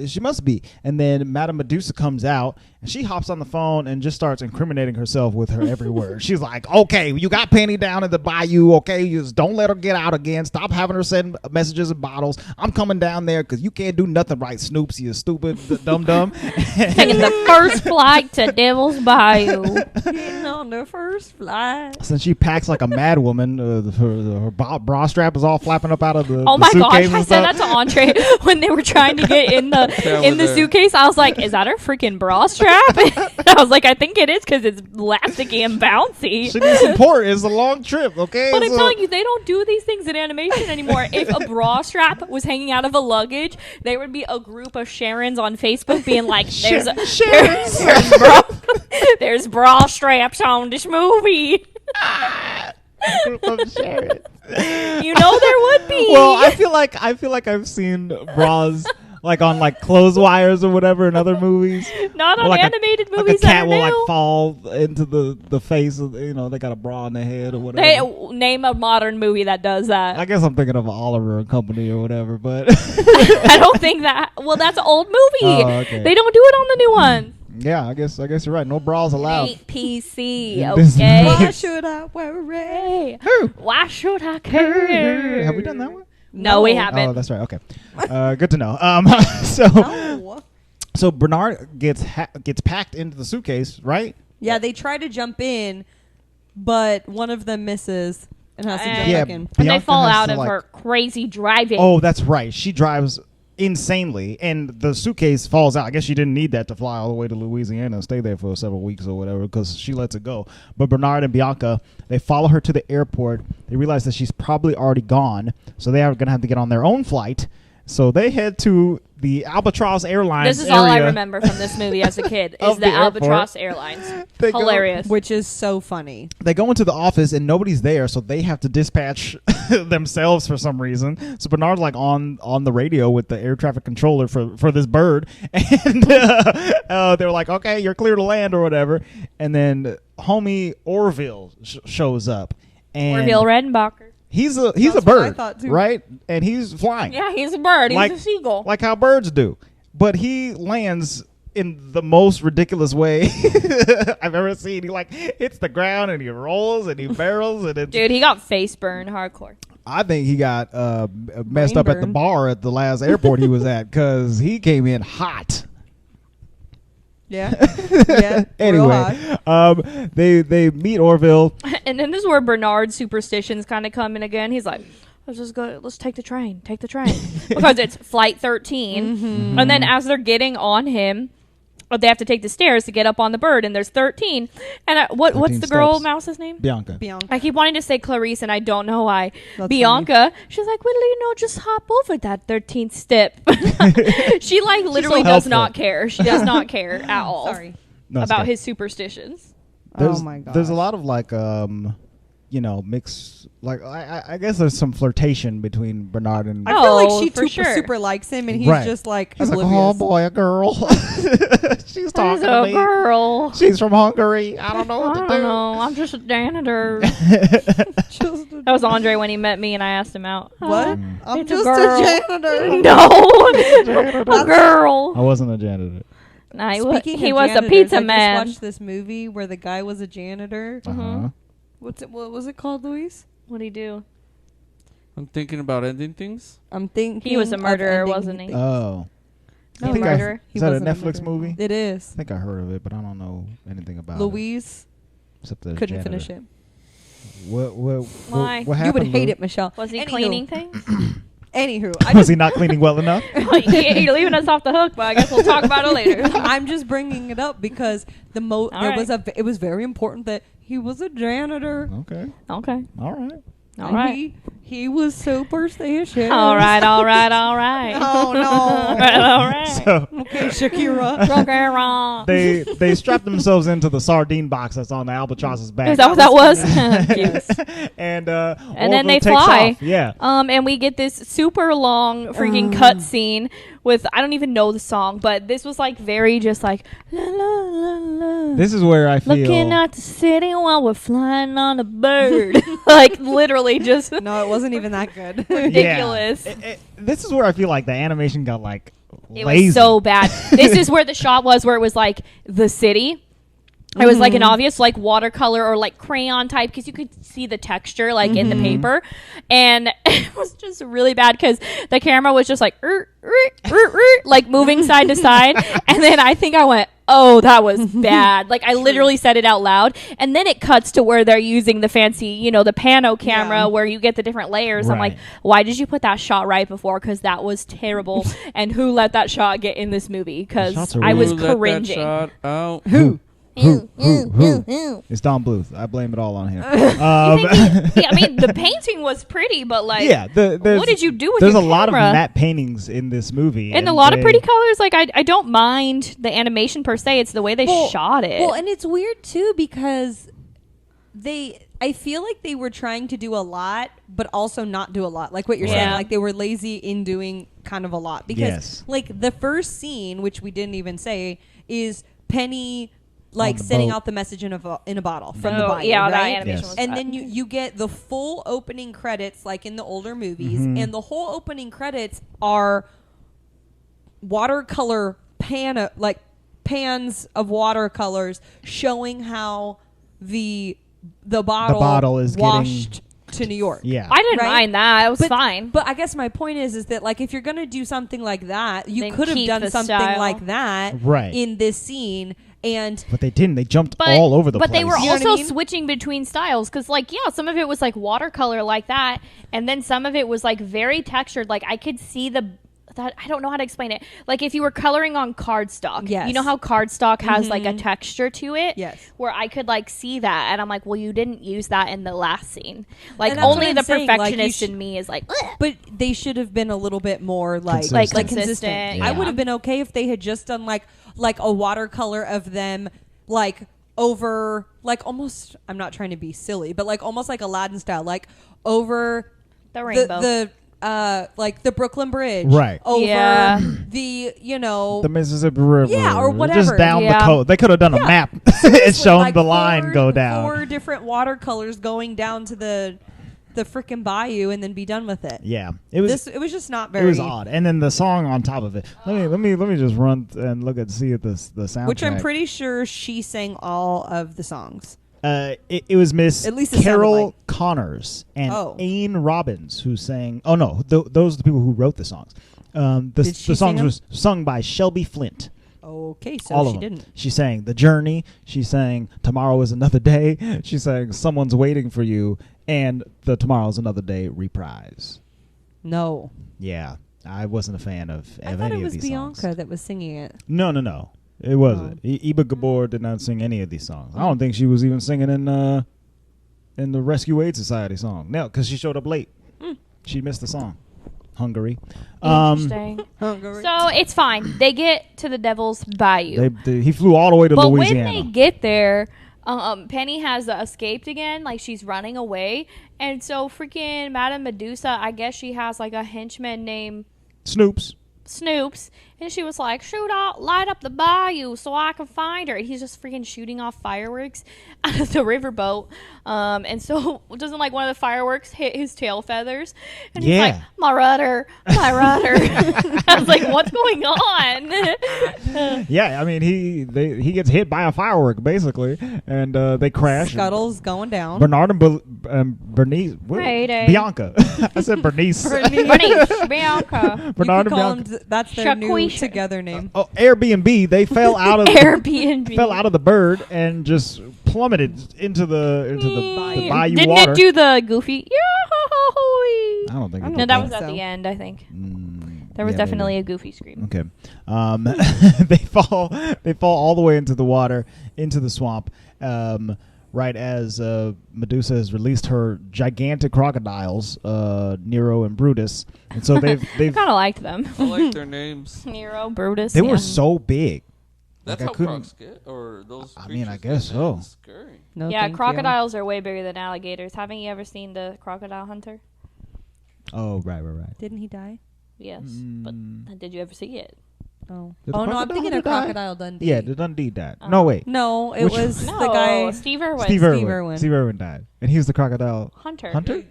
She must be. And then Madame Medusa comes out and she hops on the phone and just starts incriminating herself with her every word. She's like, okay, you got Penny down in the bayou. Okay, you just don't let her get out again. Stop having her send messages in bottles. I'm coming down there because you can't do nothing right, Snoops, you stupid dum-dum. Taking the first flight to Devil's Bayou. Getting on the first flight. Since she packs like a mad woman, her bra strap is all flapping up out of the oh my gosh, I said that to Andre when they were trying to get in the suitcase. I was like, is that her freaking bra strap? I was like, I think it is because it's elasticy and bouncy. She needs support. It's a long trip, okay? But I'm telling you, they don't do these things in animation anymore. If a bra strap was hanging out of a luggage, there would be a group of Sharons on Facebook being like, there's bra straps on this movie. from Sharon. You know there would be. Well, I feel like I've seen bras like on like clothes wires or whatever in other movies. Not on Like animated Like a movies cat that are will new. like fall into the face of, you know, they got a bra on their head or whatever. Hey, name a modern movie that does that. I guess I'm thinking of Oliver and Company or whatever, but I don't think that. Well, that's an old movie. Oh, okay. They don't do it on the new one. yeah, I guess you're right. No bras allowed. Ain't PC. In this Okay. movie. Why should I worry? Hey, Who? why should I care? Have we done that one? No, we No. haven't. Oh, that's right. Okay, good to know. So No. so Bernard gets packed into the suitcase, right? Yeah, they try to jump in, but one of them misses and has to jump Yeah, back in. And they Bianca fall has out to, of like- her crazy driving. Oh, that's right. She drives insanely, and the suitcase falls out. I guess she didn't need that to fly all the way to Louisiana and stay there for several weeks or whatever, because she lets it go. But Bernard and Bianca, they follow her to the airport. They realize that she's probably already gone, so they are going to have to get on their own flight. So they head to the Albatross Airlines. This is all I area. remember from this movie as a kid is Of the the airport. Albatross Airlines. They go- Hilarious. Which is so funny. They go into the office and nobody's there, so they have to dispatch themselves for some reason. So Bernard's like on the radio with the air traffic controller for this bird, and they're like, "Okay, you're clear to land" or whatever. And then homie Orville shows up, and Orville Redenbacher. he's a That's what I bird, thought, too. right? And he's flying, Yeah, he's a bird. He's Like- a seagull. like how birds do, but he lands in the most ridiculous way I've ever seen. He like hits the ground and he rolls and he barrels and it's, Dude, he got face burned hardcore. I think he got messed Brain up at the burn. bar at the last airport he was at, because he came in hot. Yeah. Yeah. Real hot. Anyway, they meet Orville. And then this is where Bernard's superstitions kind of come in again. He's like, let's take the train. Because it's flight 13. Mm-hmm. And then as they're getting on him, they have to take the stairs to get up on the bird, and there's 13. And what's 13 the girl steps. mouse's name? Bianca. Bianca. I keep wanting to say Clarice, and I don't know why. That's Bianca, she's like, well, you know, just hop over that 13th step. She like literally does helpful. not care. She does not care at all Sorry. No, it's about okay. his superstitions. There's, Oh my gosh. There's a lot of like mix. Like I guess there's some flirtation between Bernard and. I feel like Oh, she for super, sure. super likes him, and he's Right. just like He's like, oblivious. oh boy, a girl. She's talking to a me. girl. She's from Hungary. I don't know I what don't to do. know. I'm just a janitor. Just a- That was Andre when he met me and I asked him out. what? Mm. I'm It's a just girl. a janitor. No, a girl. I wasn't a janitor. Nah, Speaking he of was a janitors, pizza I man. just watched this movie where the guy was a janitor. Uh-huh. What was it called, Luis? What'd he do? I'm thinking about ending things. I'm thinking He was a of murderer, ending wasn't he? things. Oh. No, I think murderer. is that a wasn't a Netflix murderer. movie? It is. I think I heard of it, but I don't know anything about it. Louise Except the couldn't janitor. finish it. Why? What You happened? would hate Lou? it, Michelle. Was he Anywho- cleaning things? Anywho, I Was just, he not cleaning well enough? You're leaving us off the hook, but I guess we'll talk about it later. I'm just bringing it up because All right. it was very important that he was a janitor. Okay. Okay. All right. All And right. He was superstitious. All right. All right. All right. Oh no. All right. All right. So Okay, Shakira. Okay, wrong. they strap themselves into the sardine box that's on the albatross's back. Is that what that was? Cute. and And then Orville they takes fly. off. Yeah. And we get this super long freaking cut scene with I don't even know the song, but this was like very just like la la la la. This is where I feel Looking at the city while we're flying on a bird. Like literally just No, it wasn't even that good. ridiculous. Yeah. This is where I feel like the animation got like It lazy. was so bad. This is where the shot was where it was like the city. It was like an obvious like watercolor or like crayon type because you could see the texture like in the paper, and it was just really bad because the camera was just like like moving side to side, and then I think I went, oh, that was bad. Like I literally said it out loud, and then it cuts to where they're using the fancy, the pano camera Yeah. where you get the different layers. I'm like, Right. why did you put that shot right before? Because that was terrible, and who let that shot get in this movie? Because shots are I was Who let that cringing. shot out? Who? It's Don Bluth. I blame it all on him. You think I mean, the painting was pretty, but like, yeah. There's, what did you do with There's your a lot of camera? matte paintings in this movie, and a lot of pretty colors. Like, I don't mind the animation per se. It's the way they shot it. Well, and it's weird too because I feel like they were trying to do a lot, but also not do a lot. Like what you're saying, like they were lazy in doing kind of a lot. Because like the first scene, which we didn't even say, is Penny like sending out the message in a bottle from the bayou, yeah, right? that animation was And bad. then you get the full opening credits like in the older movies, and the whole opening credits are watercolor pans of watercolors showing how the bottle is washed to New York. Yeah. I didn't Right? mind that. It was fine. But I guess my point is that like if you're gonna do something like that, you Then could have keep done the something style. like that Right. in this scene. And But they didn't. They jumped all over the place. But they were You know what I also mean? switching between styles because, like, yeah, some of it was like watercolor like that, and then some of it was like very textured. Like I could see that I don't know how to explain it. Like if you were coloring on cardstock, Yes. you know how cardstock has like a texture to it. Yes. Where I could like see that, and I'm like, well, you didn't use that in the last scene. Like And that's only what the I'm saying, like, perfectionist you in me is like, ugh. but they should have been a little bit more like Consistent. Consistent, I yeah. would have been okay if they had just done like a watercolor of them like over like almost I'm not trying to be silly, but like almost like Aladdin style, like over the rainbow. the like the Brooklyn Bridge, Right. Over Yeah. the the Mississippi River. Yeah, or whatever. Just down the Yeah. coast. They could have done a map and seriously, shown like the line go down. 4 different watercolors going down to the frickin' bayou and then be done with it. Yeah. It was It was just not it very. was odd. And then the song on top of it. Let me just run and look and see at the soundtrack. Which I'm pretty sure she sang all of the songs. It was Miss At least it sounded Carol like. Connors and Oh. Ain Robbins who sang. Oh no, those are the people who wrote the songs. Did she The sing songs them? was sung by Shelby Flint. Okay, so All of she them. didn't. She sang The Journey. She sang Tomorrow is Another Day. She sang Someone's Waiting for You and the Tomorrow's Another Day reprise. No. Yeah, I wasn't a fan of I thought any it of was these Bianca songs. that was singing it. No. It wasn't. Iba Gabor did not sing any of these songs. I don't think she was even singing in the Rescue Aid Society song. No, because she showed up late. She missed the song. Hungary. Interesting. Hungary. So it's fine. They get to the Devil's Bayou. He flew all the way to But Louisiana. when they get there, Penny has escaped again. Like she's running away, and so freaking Madame Medusa, I guess she has like a henchman named Snoops, and she was like, light up the bayou so I can find her. And he's just freaking shooting off fireworks out of the riverboat. And so doesn't like one of the fireworks hit his tail feathers? And he's like, my rudder. I was like, what's going on? Yeah, I mean he gets hit by a firework basically, and they crash. Scuttle's going down. Bernard and Bernice. What? Mayday. Bianca. I said Bernice. Bernice, Bianca. Bernard and Call Bianca. them that's their new Shaquisha. together name. Oh, Airbnb. They fell out of Airbnb. fell out of the bird and just plummeted into the bayou Didn't water. it do the goofy? I don't think. it No, did that was at so. the end, I think. Mm, There was yeah, definitely maybe. a goofy scream. Okay. They fall all the way into the water, into the swamp, right as Medusa has released her gigantic crocodiles, Nero and Brutus. And so they've I kind of liked them. I like their names. Nero, Brutus. they yeah. were so big. That's Like, I how couldn't- crocs get, or those. I mean, I creatures guess get. so. That's scary. No, Yeah, thank you. crocodiles are way bigger than alligators. Haven't you ever seen the Crocodile Hunter? Oh, right. Didn't he die? Yes, but did you ever see it? Oh. Did the Oh no, I'm Crocodile thinking Hunter of die? Crocodile Dundee. Yeah, the Dundee died. No, wait. No, it Which was No, the guy. Steve Irwin. Steve Irwin. Irwin. Steve Irwin died, and he was the crocodile Hunter. hunter.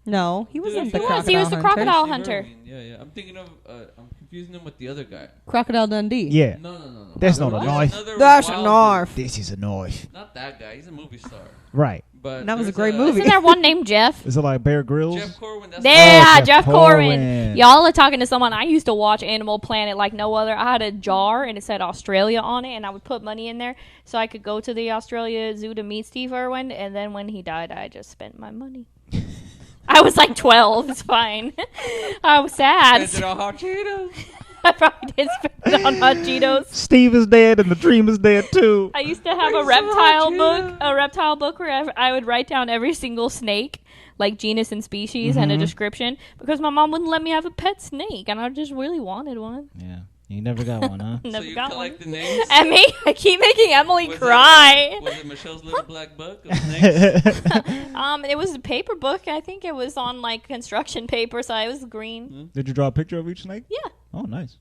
No, he wasn't Dude, the he crocodile. was. He was the hunter. crocodile Steve hunter. Irwin. Yeah. I'm thinking of. I'm confusing him with the other guy. Crocodile Dundee. Yeah, No. That's not a There's knife. another That's a wild knife. this is a knife. dude. Not that guy. He's a movie star. Right. But That was a there's great movie. Isn't there one named Jeff? Is it like Bear Grylls? Jeff Corwin. That's Yeah, Jeff Jeff Corwin. Corwin. Y'all are talking to someone. I used to watch Animal Planet like no other. I had a jar and it said Australia on it, and I would put money in there so I could go to the Australia Zoo to meet Steve Irwin. And then when he died, I just spent my money. I was like 12. It's fine. I was sad. Spent it on hot Cheetos. I probably did spend it on hot Cheetos. Steve is dead, and the dream is dead too. I used to have a Bring some hot reptile book where I would write down every single snake, like genus and species, and a description, because my mom wouldn't let me have a pet snake, and I just really wanted one. Yeah. You never got one, huh? So Never you got collect one. the names? And me, I keep making Emily Was cry. Was it Michelle's little black book of names? It was a paper book. I think it was on like construction paper, so it was green. Did you draw a picture of each snake? Yeah. Oh, nice.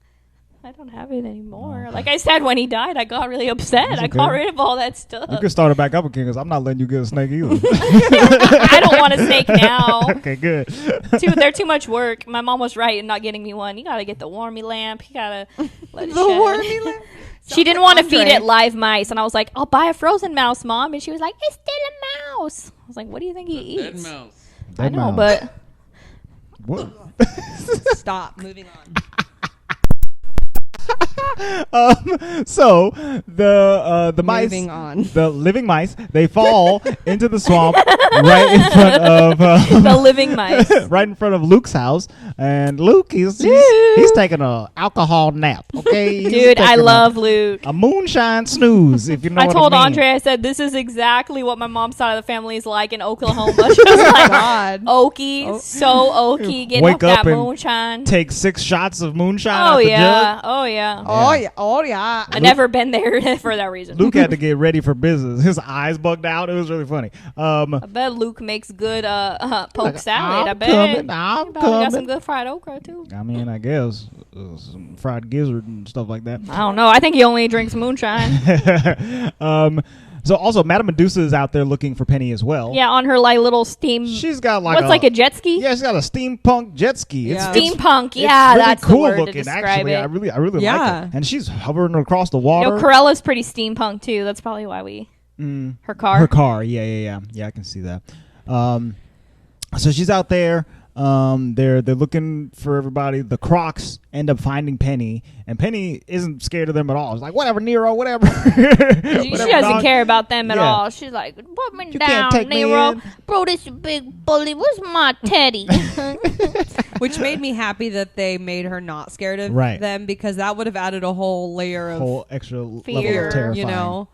I don't have it anymore. Oh, okay. Like I said, when he died, I got really upset. That's I got okay. rid of all that stuff. You could start it back up again because I'm not letting you get a snake either. I don't want a snake now. Okay, good. They're too much work. My mom was right in not getting me one. You gotta get the wormy lamp. You gotta let it The shed. wormy lamp? She didn't want to feed it live mice, and I was like, "I'll buy a frozen mouse, Mom." And she was like, "It's still a mouse." I was like, "What do you think he Dead eats?" mouse. I Dead know, mouse. but What? Stop. Moving on. So the mice, Moving on. the living mice, they fall into the swamp right in front of the living mice. right in front of Luke's house, and Luke he's taking a alcohol nap. Okay, He's Dude, I taking love Luke. a moonshine snooze. If you know I what told I mean. Andre, I said, this is exactly what my mom's side of the family is like in Oklahoma. She was like, God. oaky, Oh. so oaky, getting Wake up that up and moonshine. Take 6 shots of moonshine Oh out the yeah, jug. oh yeah. Oh yeah. Oh yeah. I never been there for that reason. Luke had to get ready for business. His eyes bugged out. It was really funny. I bet Luke makes good poke salad. I I'm bet. coming. I'm He probably got some coming. good fried okra too. I mean, I guess some fried gizzard and stuff like that. I don't know. I think he only drinks moonshine. So also, Madame Medusa is out there looking for Penny as well. Yeah, on her like little steam. She's got like What's like a jet ski? Yeah, she's got a steampunk jet ski. Yeah. Steampunk. It's Yeah, really that's cool the word looking. to describe Actually, it. I really Yeah. like it. And she's hovering across the You water. know, Corella's pretty steampunk too. That's probably why we. Her car. Her car. Yeah. I can see that. So she's out there. They're looking for everybody. The Crocs end up finding Penny, and Penny isn't scared of them at all. It's like, whatever, Nero, whatever. She doesn't care about them at Yeah. all. She's like, put me You down, can't take me Nero. in. Bro, this big bully. Where's my teddy? Which made me happy that they made her not scared of Right. them, because that would have added a whole layer of Whole extra level Fear, of terrifying. you know.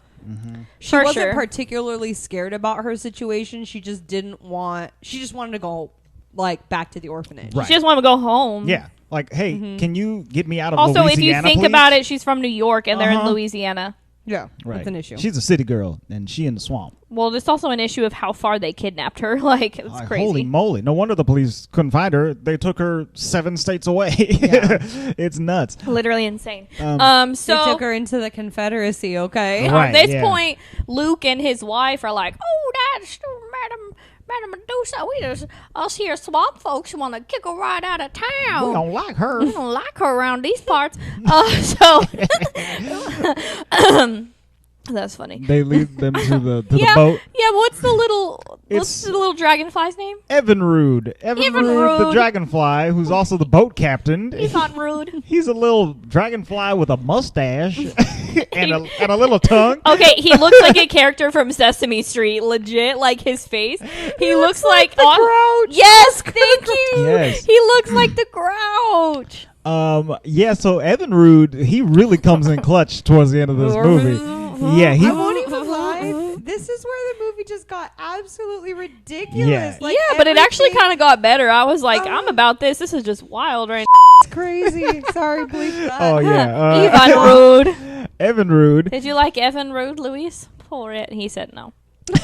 She For wasn't sure. particularly scared about her situation. She just didn't want. She just wanted to go like back to the orphanage. Right. She just want to go home. Yeah. Like, hey, can you get me out of Also, Louisiana, if you think please? about it, she's from New York and they're in Uh-huh. Louisiana. Yeah, Right. that's an issue. She's a city girl, and she in the swamp. Well, there's also an issue of how far they kidnapped her. Like, it's Like, crazy. holy moly. No wonder the police couldn't find her. They took her 7 states away. Yeah. It's nuts. Literally insane. They So took her into the Confederacy. Okay. Right. at this yeah. point, Luke and his wife are like, "Oh, that's Madam Medusa. We just us here swamp folks want to kick her right out of town. We don't like her. We don't like her around these parts." That's funny. They lead them to the Yeah, boat. yeah. What's the It's- little dragonfly's name? Evinrude. Evinrude, the Evinrude. dragonfly, who's also the boat captain. He's not rude. He's a little dragonfly with a mustache and a little tongue. Okay, he looks like a character from Sesame Street. Legit, like his face. He looks like the Grouch. Yes, thank you. Yes. He looks like the Grouch. Yeah, so Evinrude, he really comes in clutch towards the end of this movie. Yeah, I he won't even lie. This is where the movie just got absolutely ridiculous. Yeah. Like, Yeah, but it actually everything- kind of got better. I was like, I'm about this. This is just wild, right? It's crazy. Sorry, bleep that. Oh yeah. Evan Rude. Evinrude. Did you like Evan Rude, Luis? Poor it. He said no. So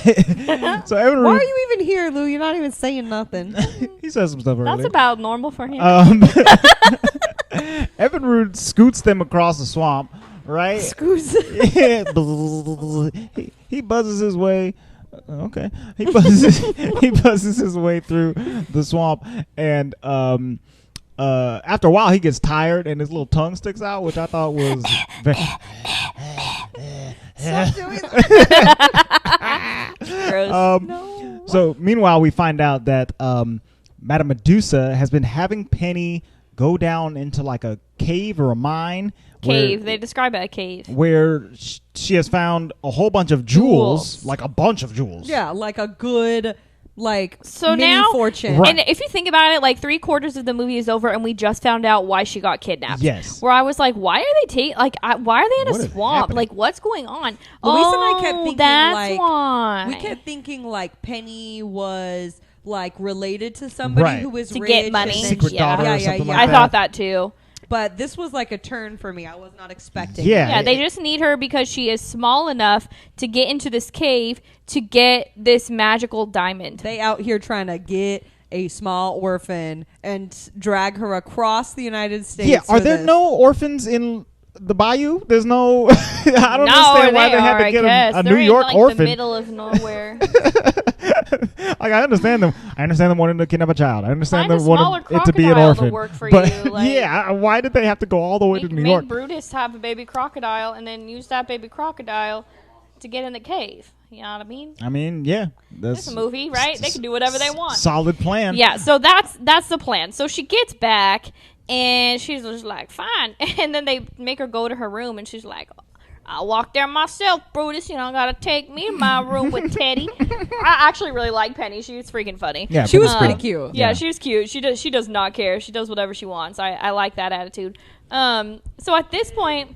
Evinrude, Why are you even here, Lou? You're not even saying nothing. he says some stuff earlier. That's about normal for him. Evinrude scoots them across the swamp, right? Screws. He buzzes his way. Okay, he buzzes his way through the swamp, and after a while he gets tired and his little tongue sticks out, which I thought was very. Stop doing that. Gross. So meanwhile, we find out that Madame Medusa has been having Penny go down into like a cave or a mine. Cave. They describe it a cave. Where she has found a whole bunch of jewels, Jewels. like a bunch of jewels. Yeah, like a good, like, So mini now- fortune. Right. And if you think about it, like 3/4 of the movie is over, and we just found out why she got kidnapped. Yes. Where I was like, why are they why are they in What a is swamp? happening? Like, what's going on? Luis and I kept thinking, that's like, why. We kept thinking like Penny was like related to somebody Right. who was To rich get and money. then Secret she- daughter yeah, or yeah, something yeah. like I that. thought that too. But this was like a turn for me. I was not expecting. Yeah, they just need her because she is small enough to get into this cave to get this magical diamond. They out here trying to get a small orphan and drag her across the United States. Yeah, are there no orphans in the bayou? There's no. I don't No, understand why they they had are, to I get guess. a They're New in, York like, orphan. the middle of nowhere. Like, I understand them. I understand them wanting to kidnap a child. I understand Find them a smaller wanting it to be an crocodile to orphan. work for but you, like- yeah, why did they have to go all the way to New York? Make Brutus have a baby crocodile and then use that baby crocodile to get in the cave. You know what I mean? I mean, yeah, It's a movie, right? They can do whatever they want. Solid plan. Yeah, so that's the plan. So she gets back and she's just like, fine. And then they make her go to her room and she's like, I'll walk there myself, Brutus. You don't gotta take me to my room with Teddy. I actually really like Penny. She was freaking funny. Yeah, She was Penny's pretty cute. Yeah, she was cute. She does not care. She does whatever she wants. I like that attitude. So at this point,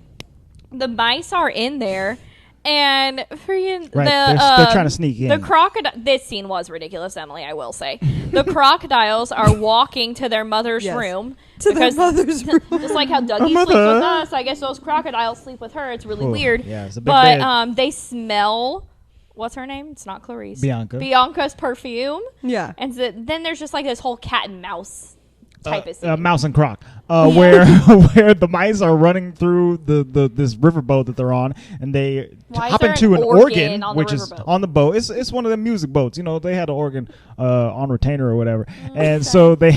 the mice are in there. And freaking Right, they're trying to sneak in. The crocodile. This scene was ridiculous, Emily. I will say the crocodiles are walking to their mother's Yes. room To their mother's room. just like how Dougie sleeps mother. with us. I guess those crocodiles sleep with her. It's really Ooh, weird. yeah, it's a big but bed. they smell. What's her name? It's not Clarice. Bianca. Bianca's perfume. Yeah. And so, then there's just like this whole cat and mouse type of scene. Mouse and Croc, where where the mice are running through this riverboat that they're on, and they Why is hop there into an an organ organ, on the which is riverboat? on the boat. It's one of the music boats. You know, they had an organ on retainer or whatever, and so they're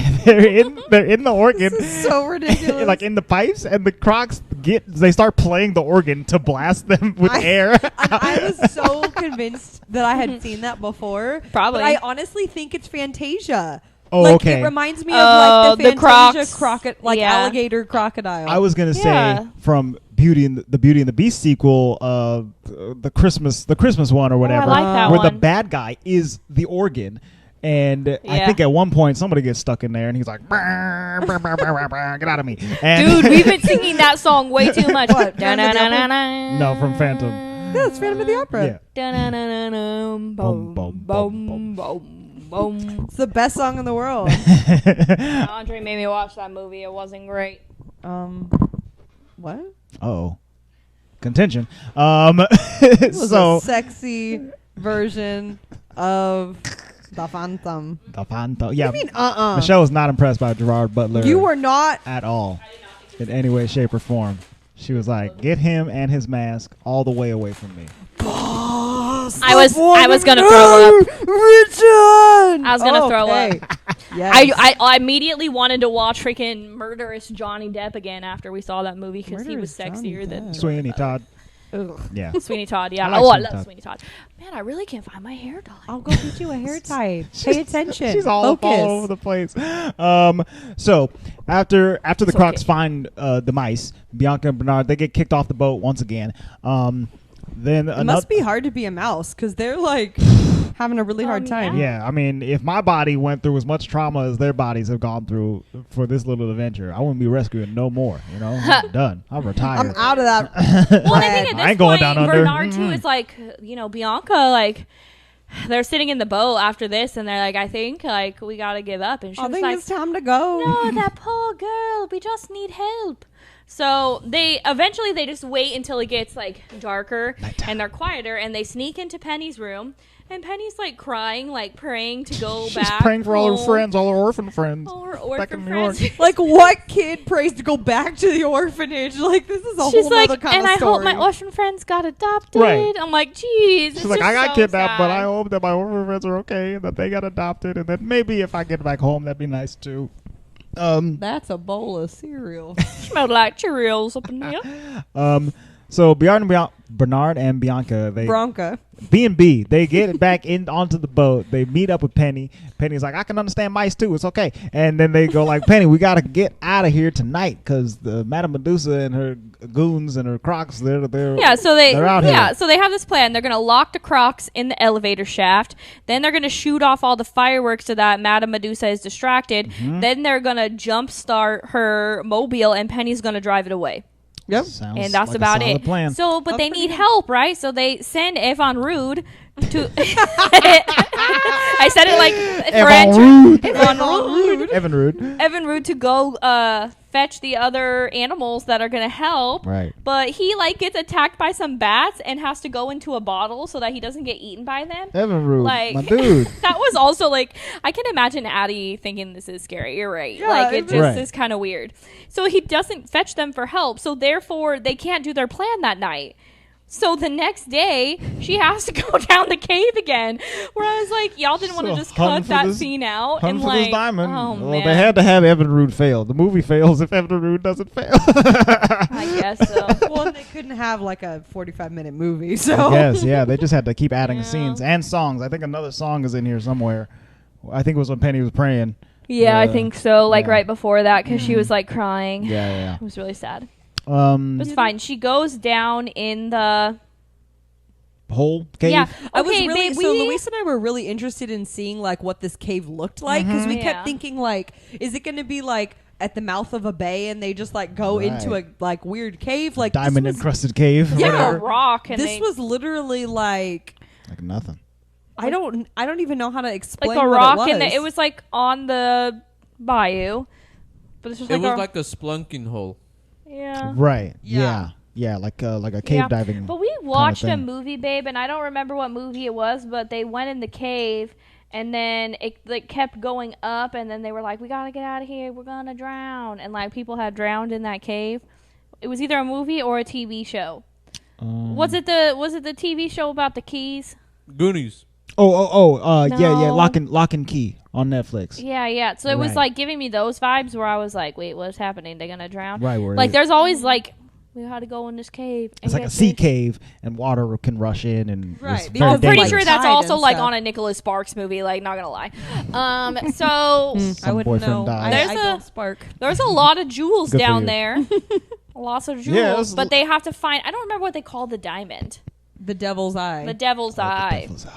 in the organ, So ridiculous. like in the pipes, and the Crocs they start playing the organ to blast them with air. I was so convinced that I had seen that before. Probably. But I honestly think it's Fantasia. Oh, like, okay. It reminds me of like the the Fantasia Crocs. like Yeah. alligator crocodile. I was gonna say Yeah. from Beauty and the Beast sequel, the Christmas one or whatever, like that where the one. bad guy is the organ, and I Yeah. think at one point somebody gets stuck in there, and he's like, "Brr, brr, brr, brr, brr, "Get out of me!" And Dude, we've been singing that song way too much. What, Da-na-na-na-na. Phantom of the No, from Phantom. Yeah, it's Phantom of the Opera. Yeah. Da-na-na-na-na. Boom, boom, boom, boom. It's the best song in the world. Andre made me watch that movie. It wasn't great. What? Oh, contention. It was So a sexy version of the Phantom. the Phantom. Yeah, I mean, Michelle was not impressed by Gerard Butler. You were not. at all in any way, shape, or form. She was like, "Get him and his mask all the way away from me." I was gonna throw up. Richard! I was gonna throw Okay. up. Yes. I immediately wanted to watch freaking murderous Johnny Depp again after we saw that movie because he was Murderous Johnny sexier than Depp. Sweeney Todd. Ugh. Yeah. Sweeney Todd. Yeah. I like I Sweeney love Todd. Sweeney Todd. Man, I really can't find my hair dye. I'll go get you a hair tie. Pay attention. She's all Focus. over the place. So after the Crocs okay. find the mice, Bianca and Bernard, they get kicked off the boat once again. Then It must be hard to be a mouse because they're like having a really hard time. Yeah, I mean, if my body went through as much trauma as their bodies have gone through for this little adventure, I wouldn't be rescuing no more. You know, I'm done. I'm retired. I'm out of that. Well, and I think at this I ain't going point, down under. Bernard too is like, Bianca, like, they're sitting in the boat after this, and they're like, I think, like, we gotta give up. And she I was think like, it's time to go. no, that poor girl, we just need help. So they just wait until it gets like darker Nighttime. and they're quieter, and they sneak into Penny's room, and Penny's like crying, like praying to go She's back. praying for all her home. friends, all her orphan friends. All her back orphan in New York. friends. Like, what kid prays to go back to the orphanage? Like, this is a She's whole like, other kind and of I story. hope my orphan friends got adopted. Right. I'm like, geez. She's like, I got kidnapped, but I hope that my orphan friends are okay and that they got adopted, and that maybe if I get back home, that'd be nice too. That's a bowl of cereal. smelled like Cheerios up in there. So Bernard and Bianca, they Bronca. B&B, they get back onto the boat. They meet up with Penny. Penny's like, I can understand mice too. It's okay. And then they go like, Penny, we gotta get out of here tonight because the Madame Medusa and her goons and her Crocs, they're they're out here. So they have this plan. They're gonna lock the Crocs in the elevator shaft. Then they're gonna shoot off all the fireworks so that Madame Medusa is distracted. Mm-hmm. Then they're gonna jumpstart her mobile, and Penny's gonna drive it away. Yep. Sounds And that's like a about solid it. plan. So, but they need help, right? So they send Evan Rude To I said it like Evan Rude. Evan Rude to go fetch the other animals that are gonna help. Right. But he like gets attacked by some bats and has to go into a bottle so that he doesn't get eaten by them. Evan Rude, Like my dude. that was also like I can imagine Addie thinking this is scary. You're right. Yeah, like it just Right. is kind of weird. So he doesn't fetch them for help. So therefore they can't do their plan that night. So the next day, she has to go down the cave again. Where I was like, y'all didn't want to just cut that scene out Hunt and for like, this diamond. oh Well, man, they had to have Evan Rude fail. The movie fails if Evan Rude doesn't fail. I guess so. Well, they couldn't have like a 45-minute movie, so Yes, yeah, they just had to keep adding Yeah. scenes and songs. I think another song is in here somewhere. I think it was when Penny was praying. Yeah, I think so. Like yeah. right before that, because she was like crying. Yeah. It was really sad. Yeah. But it's fine. She goes down in the Whole cave. yeah. I was Okay, really babe, so we Luis and I were really interested in seeing like what this cave looked like because we Yeah. kept thinking like, is it going to be like at the mouth of a bay and they just like go into a like weird cave like Diamond this was, encrusted cave. or Yeah. a whatever. rock and this they, was literally like Like nothing. I don't even know how to explain like a what rock, it and was. it was like on the bayou, but it's just It like was a like a splunking hole. yeah. Right. Yeah. Yeah, like a cave Yeah. diving. But we watched a thing. movie, babe, and I don't remember what movie it was, but they went in the cave and then it like kept going up and then they were like, we gotta get out of here, we're gonna drown, and like people had drowned in that cave. It was either a movie or a TV show. Was it the TV show about the keys? Goonies. Yeah, No. Lock and Key on Netflix. Yeah. So it was Right. like giving me those vibes where I was like, wait, what's happening? They're gonna drown? Right, where Like there's always like we had to go in this cave. And it's like get a sea this. cave and water can rush in and Right, it's because very I'm pretty dangerous. sure that's Tide also and like stuff. on a Nicholas Sparks movie. Like, not gonna lie. So I Some wouldn't boyfriend know. died. There's I a- don't spark. there's a lot of jewels Good for down you. there. Lots of jewels, Yeah, that's- but they have to find. I don't remember what they call the diamond. The devil's eye. The Devil's Eye Devil's Eye.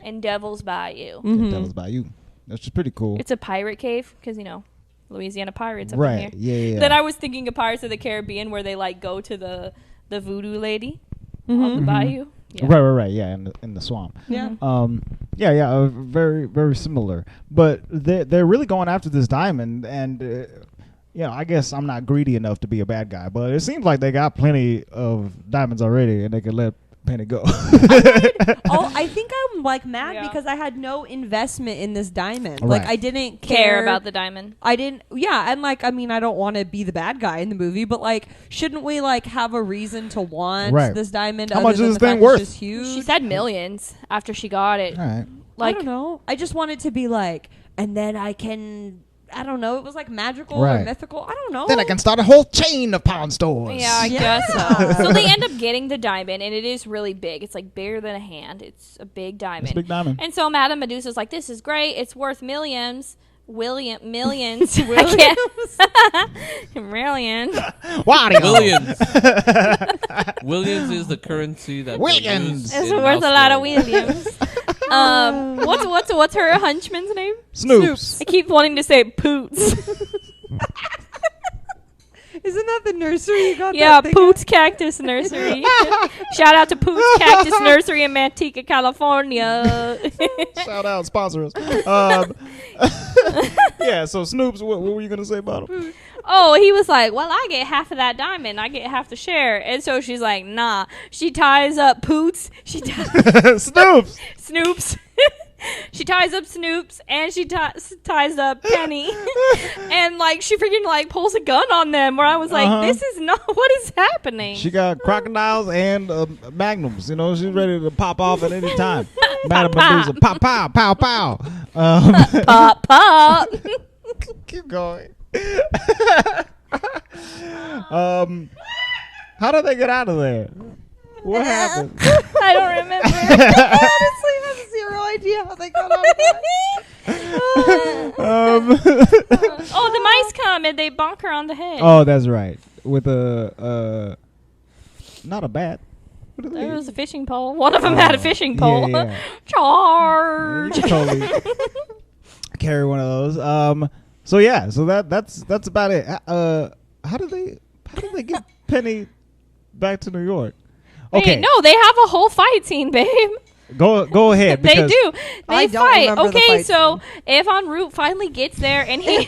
and Devil's Bayou. The Devil's Bayou. That's just pretty cool. It's a pirate cave because Louisiana pirates up Right. in here. Yeah. Then I was thinking of Pirates of the Caribbean where they like go to the voodoo lady on the bayou. Yeah. Right. Yeah, in the swamp. yeah. Very, very similar. But they're really going after this diamond, and I guess I'm not greedy enough to be a bad guy, but it seems like they got plenty of diamonds already, and they can let Penny go. I think I'm like mad Yeah. because I had no investment in this diamond. Right. Like I didn't Care about the diamond. I didn't. Yeah, and like I mean, I don't want to be the bad guy in the movie, but like, shouldn't we like have a reason to want Right. this diamond? How other much than is the this thing fact worth? It's just huge. She said millions after she got it. All right. Like I don't know. I just want it to be like, and then I can. I don't know. It was like magical or Right. mythical. I don't know. Then I can start a whole chain of pawn stores. Yeah, I Yeah. guess so. So they end up getting the diamond, and it is really big. It's like bigger than a hand. It's a big diamond. It's a big diamond. And so Madame Medusa's like, "This is great. It's worth millions." Millions. I can't. Millions. Wario. Williams. Williams is the currency that they Williams. use It's in worth a Mouse lot of World. Williams. What's her henchman's name? Snoops. I keep wanting to say Poots. Isn't that the nursery you got? Yeah, that thing Poots Cactus Nursery. Shout out to Poots Cactus Nursery in Manteca, California. Shout out, sponsor us. Yeah, so Snoops, what were you going to say about him? Oh, he was like, well, I get half of that diamond. I get half the share. And so she's like, nah. She ties up Poots. She ties Snoops. Snoops. She ties up Snoops and she ties up Penny. And like she freaking like pulls a gun on them where I was like, this is not what is happening. She got crocodiles and magnums. You know, she's ready to pop off at any time. Madam Medusa, pow, pow, pow, pow. Pop, pop. Keep going. How did they get out of there? What happened? I don't remember. honestly have zero idea how they got out of that. Oh, the mice come and they bonk her on the head. Oh, that's right. With a not a bat. What are they? There was a fishing pole. One of them had a fishing pole. Yeah. Charge. You can totally carry one of those. So yeah, so that's about it. How did they get Penny back to New York? Wait, Okay. no, they have a whole fight scene, babe. Go ahead. They because do. They I don't fight. remember the Okay, fight so Evan Root finally gets there, and he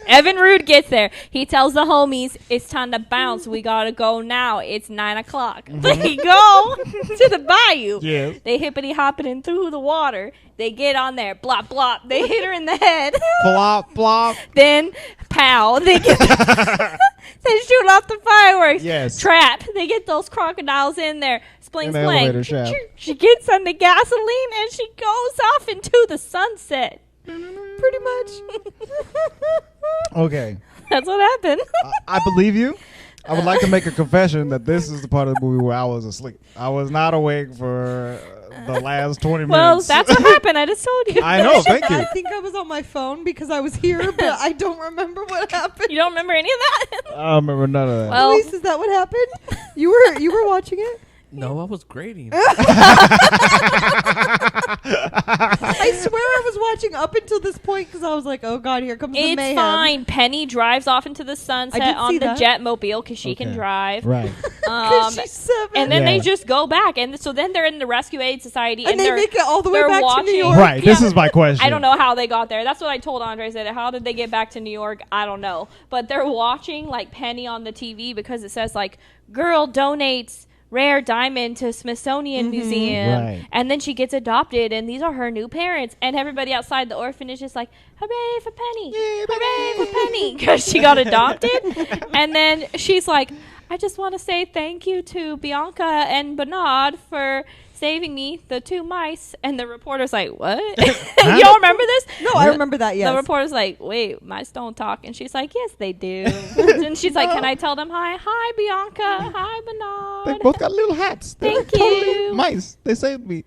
Evan Root gets there. He tells the homies, "It's time to bounce. We gotta go now. It's 9 o'clock." They go to the bayou. Yes. They hippity hopping in through the water. They get on there. Blop blop. They hit her in the head. Flop, flop. Then pow. They get. They shoot off the fireworks. Yes. Trap. They get those crocodiles in there. Spling, In the spling. elevator shaft. She gets on the gasoline and she goes off into the sunset. Pretty much. Okay. That's what happened. I believe you. I would like to make a confession that this is the part of the movie where I was asleep. I was not awake for the last 20 minutes. Well, that's what happened. I just told you. I know. Thank I you. think I was on my phone because I was here, but I don't remember what happened. You don't remember any of that? I don't remember none of that. Well, Luis, is that what happened? You were watching it? No, I was grading. I swear I was watching up until this point because I was like, oh god, here comes the it's mayhem. fine. Penny drives off into the I sunset did on see the that. Jetmobile because she can Okay. drive. Right. Because she's 7. And then Yeah. they just go back, and so then they're in the Rescue Aid Society, And they they're make it all the way they're back to New watching- York. Right. This is my question. I don't know how they got there. That's what I told Andre. I said, how did they get back to New York? I don't know. But they're watching like Penny on the TV because it says like girl donates rare diamond to Smithsonian Museum. Right. And then she gets adopted and these are her new parents. And everybody outside the orphanage is like, hooray for Penny. Hooray for Penny. Because she got adopted. And then she's like, I just want to say thank you to Bianca and Bernard for saving me, the 2 mice. And the reporter's like, what? You don't remember this? No, I remember that, yes. The reporter's like, wait, mice don't talk. And she's like, yes, they do. And she's like, can I tell them hi? Hi, Bianca. Hi, They Bernard. both got little hats. They're Thank totally you. mice. They saved me.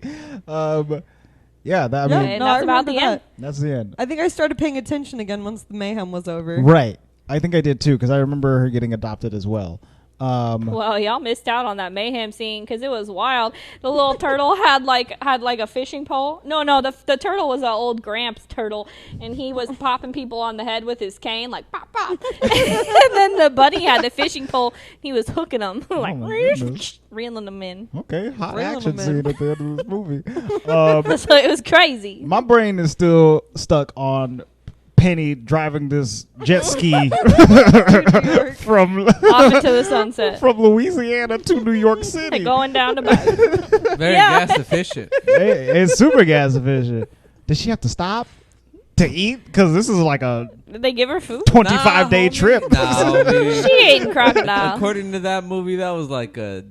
Yeah, that, I Yeah. mean, And No, that's I about the remember end. that's the end. I think I started paying attention again once the mayhem was over. Right. I think I did too because I remember her getting adopted as well. Well, y'all missed out on that mayhem scene because it was wild. The little turtle had like a fishing pole. No, the turtle was an old Gramps turtle, and he was popping people on the head with his cane, like pop pop. And then the bunny had the fishing pole. He was hooking them, like my goodness. reeling them in. Okay, hot Reeling action them scene in. at the end of this movie. So it was crazy. My brain is still stuck on Penny driving this jet ski from Off into the sunset. from Louisiana to New York City. Going down to Bayou. Very Yeah. gas efficient. It's super gas efficient. Did she have to stop to eat? Because this is like a Did they give her food? 25-day homie. trip. Nah, homie. She ate crocodile. According to that movie, that was like a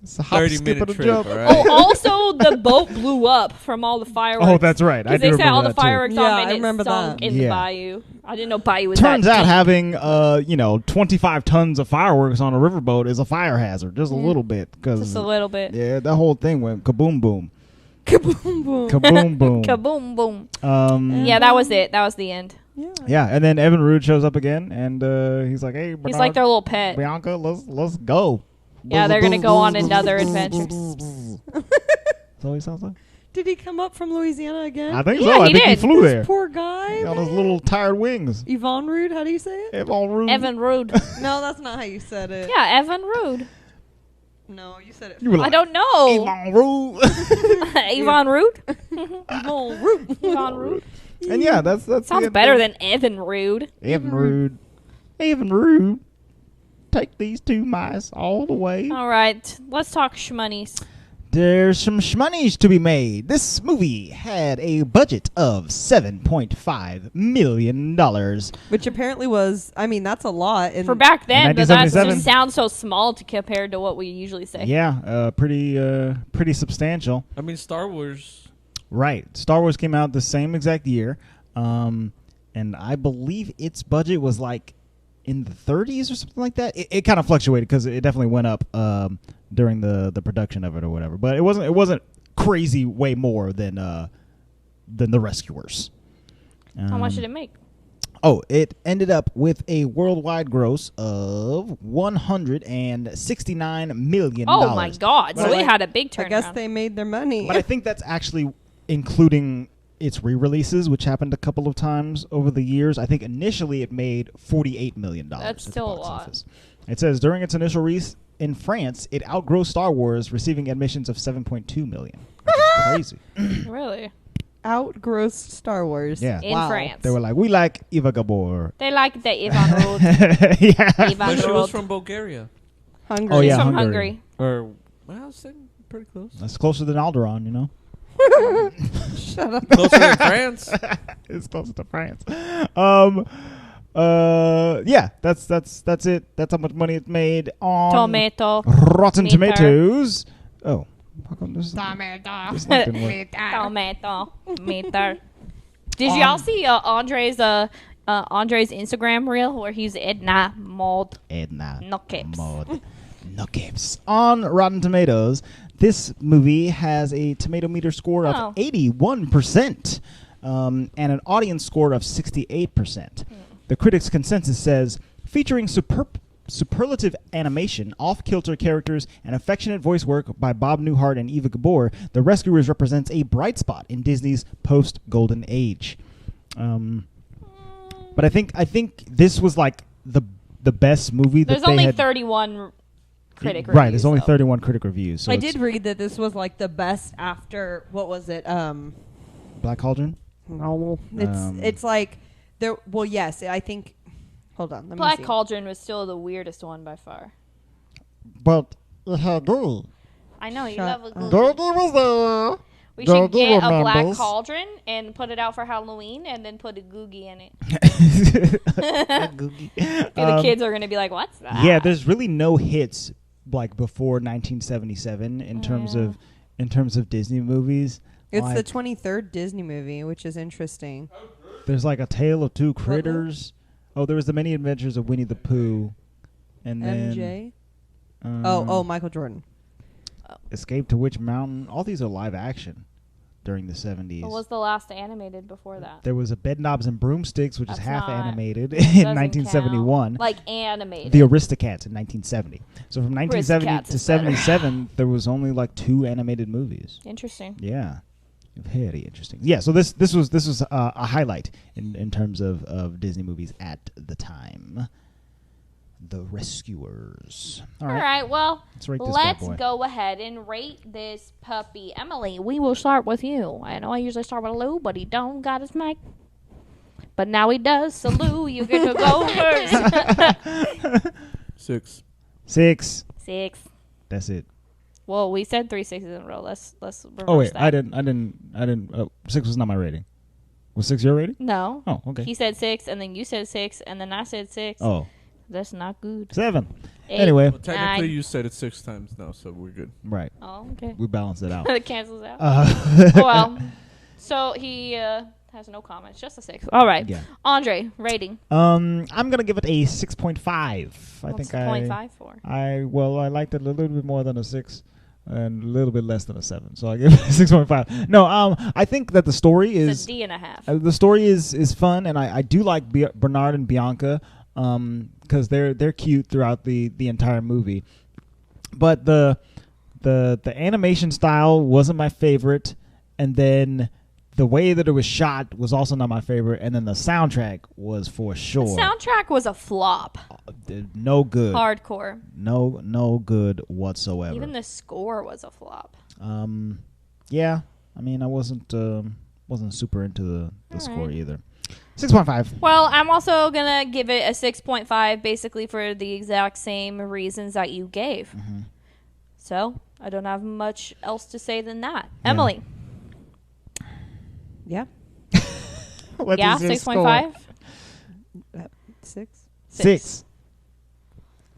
It's a hop, 30-minute skip, and a trip, jump. all right? Oh, also the boat blew up from all the fireworks. Oh, that's right. I Because do they set remember all the that too. fireworks Yeah, off I and it remember sunk that. in the Yeah. bayou. I didn't know bayou was Turns that out deep. having 25 tons of fireworks on a riverboat is a fire hazard, just a little bit, because Just a little bit. yeah, that whole thing went kaboom boom, Kaboom boom. kaboom boom. Kaboom, boom. Yeah, Yeah, that was it. That was the end. Yeah. and then Evan Rood shows up again, and he's like, "Hey, He's Bernard, like their little pet. Bianca, let's go." Yeah, they're gonna go on another adventure. So he sounds like. Did he come up from Louisiana again? I think Yeah, so. I he think he did. flew This there poor guy. on his little tired wings. Yvonne Rude, how do you say it? Evan Rood. Evan Rood. No, that's not how you said it. Yeah, Evan Rood. No, you said it. You were I like, don't know. Evan Rood. Yvonne Rood? Yvonne Rude. Yvonne Rood. And yeah, that's the Sounds end better of- than Evan Rood. Evan Rood. Evan Rood. Take these 2 mice all the way. All right, let's talk shmoney's. There's some shmoneys to be made. This movie had a budget of $7.5 million. Which apparently was, I mean, that's a lot. For back then, but that 1977. just sounds so small to compared to what we usually say. Yeah, pretty substantial. I mean, Star Wars. Right. Star Wars came out the same exact year. And I believe its budget was like in the 30s or something like that. It kind of fluctuated because it definitely went up during the production of it or whatever. But it wasn't crazy way more than The Rescuers. How much did it make? Oh, it ended up with a worldwide gross of $169 million. Oh my God! So But they had a big I turnaround. guess they made their money. But I think that's actually including its re-releases, which happened a couple of times over the years. I think initially it made $48 million. That's at the still a box lot. office. It says during its initial in France, it outgrossed Star Wars, receiving admissions of 7.2 million. Which is crazy. Really? Outgrossed Star Wars. Yeah. In France. They were like, we like Eva Gabor. They like the Ivan Road. Yeah. Ivan But she was Road. from Bulgaria. Hungry. Oh, yeah. She's from Hungary. Hungary. Or, well, same, pretty close. That's closer than Alderaan, you know? Shut up. Closer than France. It's closer to France. Yeah, that's it. That's how much money it made on Tomato. Rotten Meter. Tomatoes. Oh, how come this link didn't work? Tomato meter. Did y'all see Andre's Instagram reel where he's Edna Mold? Edna. No capes. Mod. No capes. On Rotten Tomatoes, this movie has a tomato meter score of Oh. 81%, and an audience score of 68%. The critics' consensus says, featuring superlative animation, off-kilter characters, and affectionate voice work by Bob Newhart and Eva Gabor, The Rescuers represents a bright spot in Disney's post-Golden Age. But I think this was like the best movie that There's they only had. 31 critic reviews. Right, there's only though. 31 critic reviews. So I it's did read that this was like the best after what was it? Black Cauldron. No, Um, it's like there. Well, yes, I think. Hold on, let me Black see. Cauldron was still the weirdest one by far. But it had Googie. I know, you Shut love a up. Googie. Googie was there. We should Googie get a Black remembers. Cauldron and put it out for Halloween and then put a Googie in it. Googie. The kids are going to be like, what's that? Yeah, there's really no hits like before 1977 in terms of Disney movies. It's Like, the 23rd Disney movie, which is interesting. there's like A Tale of Two Critters. Oh, there was The Many Adventures of Winnie the Pooh, and then MJ. um, Michael Jordan. Escape to Witch Mountain. All these are live action during the 70s. What was the last animated before that? There was a Bedknobs and Broomsticks, which is That's half not- animated in Doesn't 1971. count. Like animated. The Aristocats in 1970. So from 1970 Aristocats to is better. 77, there was only like 2 animated movies. Interesting. Yeah, very interesting. Yeah, so this was a highlight in terms of Disney movies at the time. The Rescuers. All right, well, Let's rate this bad let's boy. go ahead and rate this puppy. Emily, we will start with you. I know I usually start with Lou, but he don't got his mic. But now he does, so Lou, you get to go first. 6. 6. 6. That's it. Well, we said 3 6s in a row. Let's reverse Oh wait, that. I didn't. 6 was not my rating. Was 6 your rating? No. Oh, okay. He said 6, and then you said 6, and then I said 6. Oh, That's not good. 7. 8, Anyway. Well, technically, 9. you said it 6 times now, so we're good. Right. Oh, okay. We balanced it out. It cancels out. Oh, Well, so he has no comments. Just a 6. All right. Yeah. Andre, rating. I'm gonna give it a 6.5. I What's think the 0.5 for? I liked it a little bit more than a 6 and a little bit less than a 7. So I give it a 6.5. No, I think that the story It's is a D and a half. the story is fun, and I do like Bernard and Bianca because they're cute throughout the entire movie. But the animation style wasn't my favorite, and then the way that it was shot was also not my favorite, and then the soundtrack was for sure The soundtrack was a flop. no good. Hardcore. No good whatsoever. Even the score was a flop. Yeah, I mean, I wasn't super into the All score right. either. 6.5. Well, I'm also going to give it a 6.5 basically for the exact same reasons that you gave. Mm-hmm. So, I don't have much else to say than that. Emily. Yeah. What Yeah, is your 6.5? score? 6. 6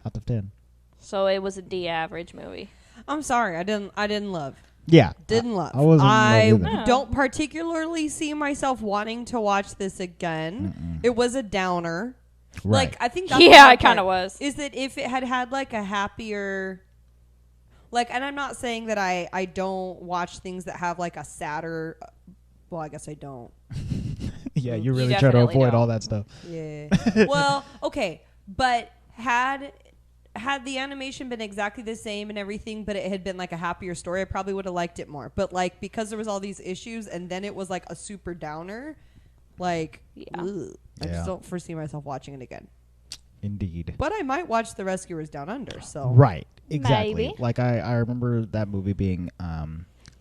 out of 10. So, it was a D average movie. I'm sorry. I didn't love. Yeah, Didn't love. I wasn't in love either. don't particularly see myself wanting to watch this again. It was a downer. Right. Like I think that's the Yeah, hard it kind of part, was. Is that if it had like a happier, like, and I'm not saying that I don't watch things that have like a sadder. Well, I guess I don't. Yeah, You you really try to definitely avoid don't. all that stuff. Yeah. Well, okay, but had the animation been exactly the same and everything, but it had been like a happier story, I probably would have liked it more. But like because there was all these issues, and then it was like a super downer, like Yeah. ugh, I Yeah. just don't foresee myself watching it again. Indeed. But I might watch The Rescuers Down Under. So Right. Exactly. Maybe. Like I remember that movie being That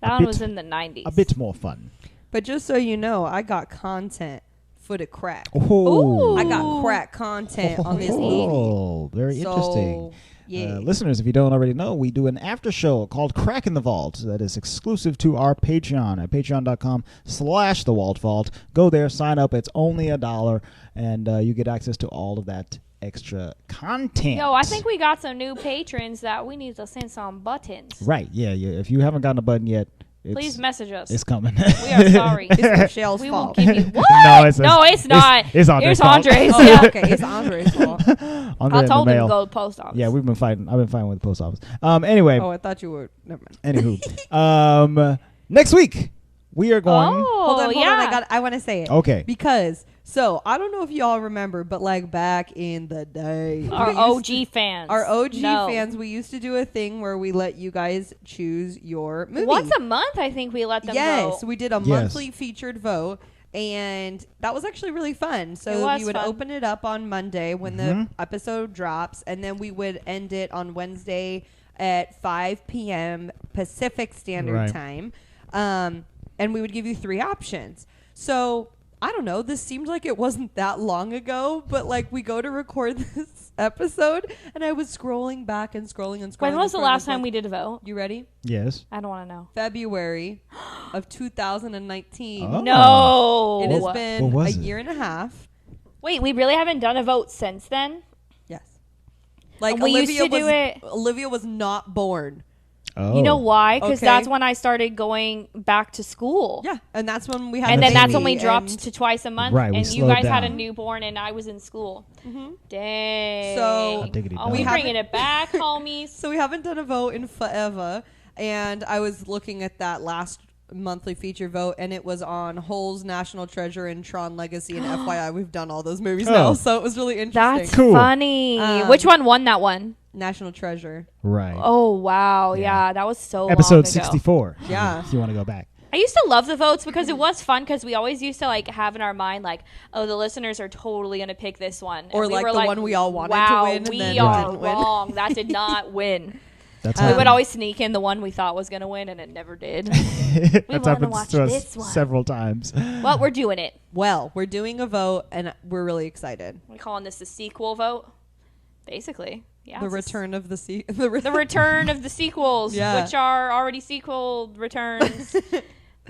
a one bit- was in the 90s. a bit more fun. But just so you know, I got content for the crack. Oh. I got crack content on this evening. Oh, very interesting. Yeah. Listeners, if you don't already know, we do an after show called Crack in the Vault that is exclusive to our Patreon at patreon.com/the Walt Vault. Go there, sign up. It's only $1, and you get access to all of that extra content. Yo, I think we got some new patrons that we need to send some buttons. Right, yeah. If you haven't gotten a button yet, Please message us. it's coming. We are sorry. It's Michelle's We will fault. give you what? No, it's not. it's Andre's Here's fault. Andre's. Oh, Yeah. okay. It's Andre's fault. Andre I in the told him mail. to go to the post office. Yeah, we've been fighting. I've been fighting with the post office. Anyway, Oh, I thought you were. Never mind. anywho, next week we are going. Oh, Hold on. yeah. I want to say it. Okay. Because I don't know if y'all remember, but like back in the day, Our OG fans. our OG No. fans, we used to do a thing where we let you guys choose your movie. Once a month, I think we let them Yes, vote. we did a Yes. monthly featured vote, and that was actually really fun. It So was we would fun. open it up on Monday when the episode drops, and then we would end it on Wednesday at 5 p.m. Pacific Standard Right. Time, and we would give you 3 options. So I don't know. This seemed like it wasn't that long ago, but like we go to record this episode, and I was scrolling back and scrolling and scrolling. When was and the scrolling last and time scrolling. we did a vote? You ready? Yes. I don't want to know. February of 2019. Oh. No. It has What been a was it? year and a half. Wait, we really haven't done a vote since then? Yes. Like We used Olivia to do was it- Olivia was not born. Oh. You know why? Because Okay. that's when I started going back to school. Yeah, and that's when we had And the then that's when baby, we dropped and to twice a month. Right, we and you slowed guys had a down. newborn and I was in school. Mhm. Dang. So- Diggity Are we dog. bringing it back, homies? So we haven't done a vote in forever. And I was looking at that last monthly feature vote, and it was on Holes, National Treasure, and Tron Legacy. And FYI, we've done all those movies Oh. now, so it was really interesting. That's Cool. funny. Which one won that one? National Treasure. Right. Oh, wow. Yeah. Yeah, that was so long Episode ago. 64. Yeah. If you want to go back. I used to love the votes because it was fun because we always used to like have in our mind like, oh, the listeners are totally gonna pick this one, Or and we like were the one we all wanted to wow, win and we then are didn't win." wrong. That did not win. That's We would happened. always sneak in the one we thought was gonna win, and it never did. That's wanna happened watch to us this one. several times. Well, we're doing it. Well, we're doing a vote, and we're really excited. We're calling this the sequel vote, basically. Yeah, The it's return of the the return of the sequels, Yeah. which are already sequel returns.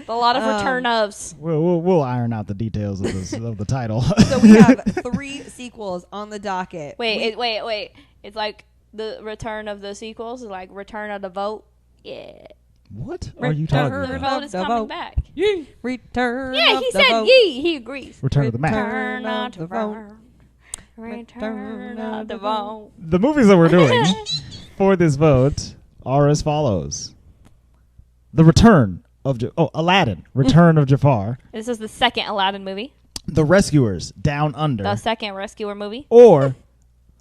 A lot of return ofs. We'll iron out the details of this of the title. So we have 3 sequels on the docket. Wait. It's like the return of the sequels, like return of the vote. Yeah. What are you talking The about? vote is the coming vote. back. Return. Yeah, of he the said vote. yee. He agrees. Return of the Mac. Return of the vote. vote. Return of the vote. The movies that we're doing for this vote are as follows: The Return of Aladdin, Return of Jafar, This is the second Aladdin movie. The Rescuers, Down Under, The second Rescuer movie. or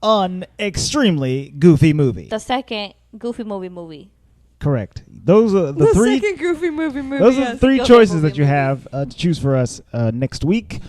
an extremely goofy movie. The second Goofy movie. Correct. Those are the The three. second Goofy movie. Those are yes. the 3 Goofy choices movie that you have to choose for us next week.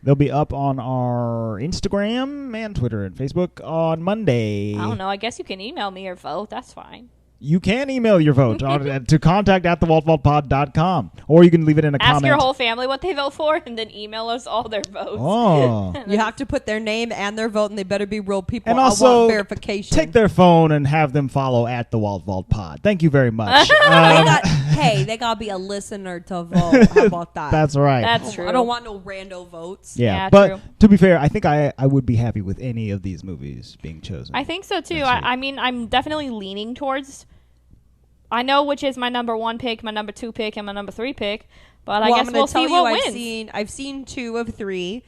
They'll be up on our Instagram and Twitter and Facebook on Monday. I don't know. I guess you can email me your vote. That's fine. You can email your vote to contact@thewaltvaultpod.com, or you can leave it in a Ask comment. your whole family what they vote for, and then email us all their votes. Oh. You have to put their name and their vote, and they better be real people. And I also, want verification. take their phone and have them follow at the Walt Vault Pod. Thank you very much. They gotta be a listener to vote. How about that? That's right. That's true. I don't want no rando votes. Yeah, but true. to be fair, I think I would be happy with any of these movies being chosen. I think so too. Next week. I mean, I'm definitely leaning towards. I know which is my number 1 pick, my number 2 pick, and my number 3 pick. But I I'm guess gonna we'll tell see you, what wins. I've seen 2 of 3.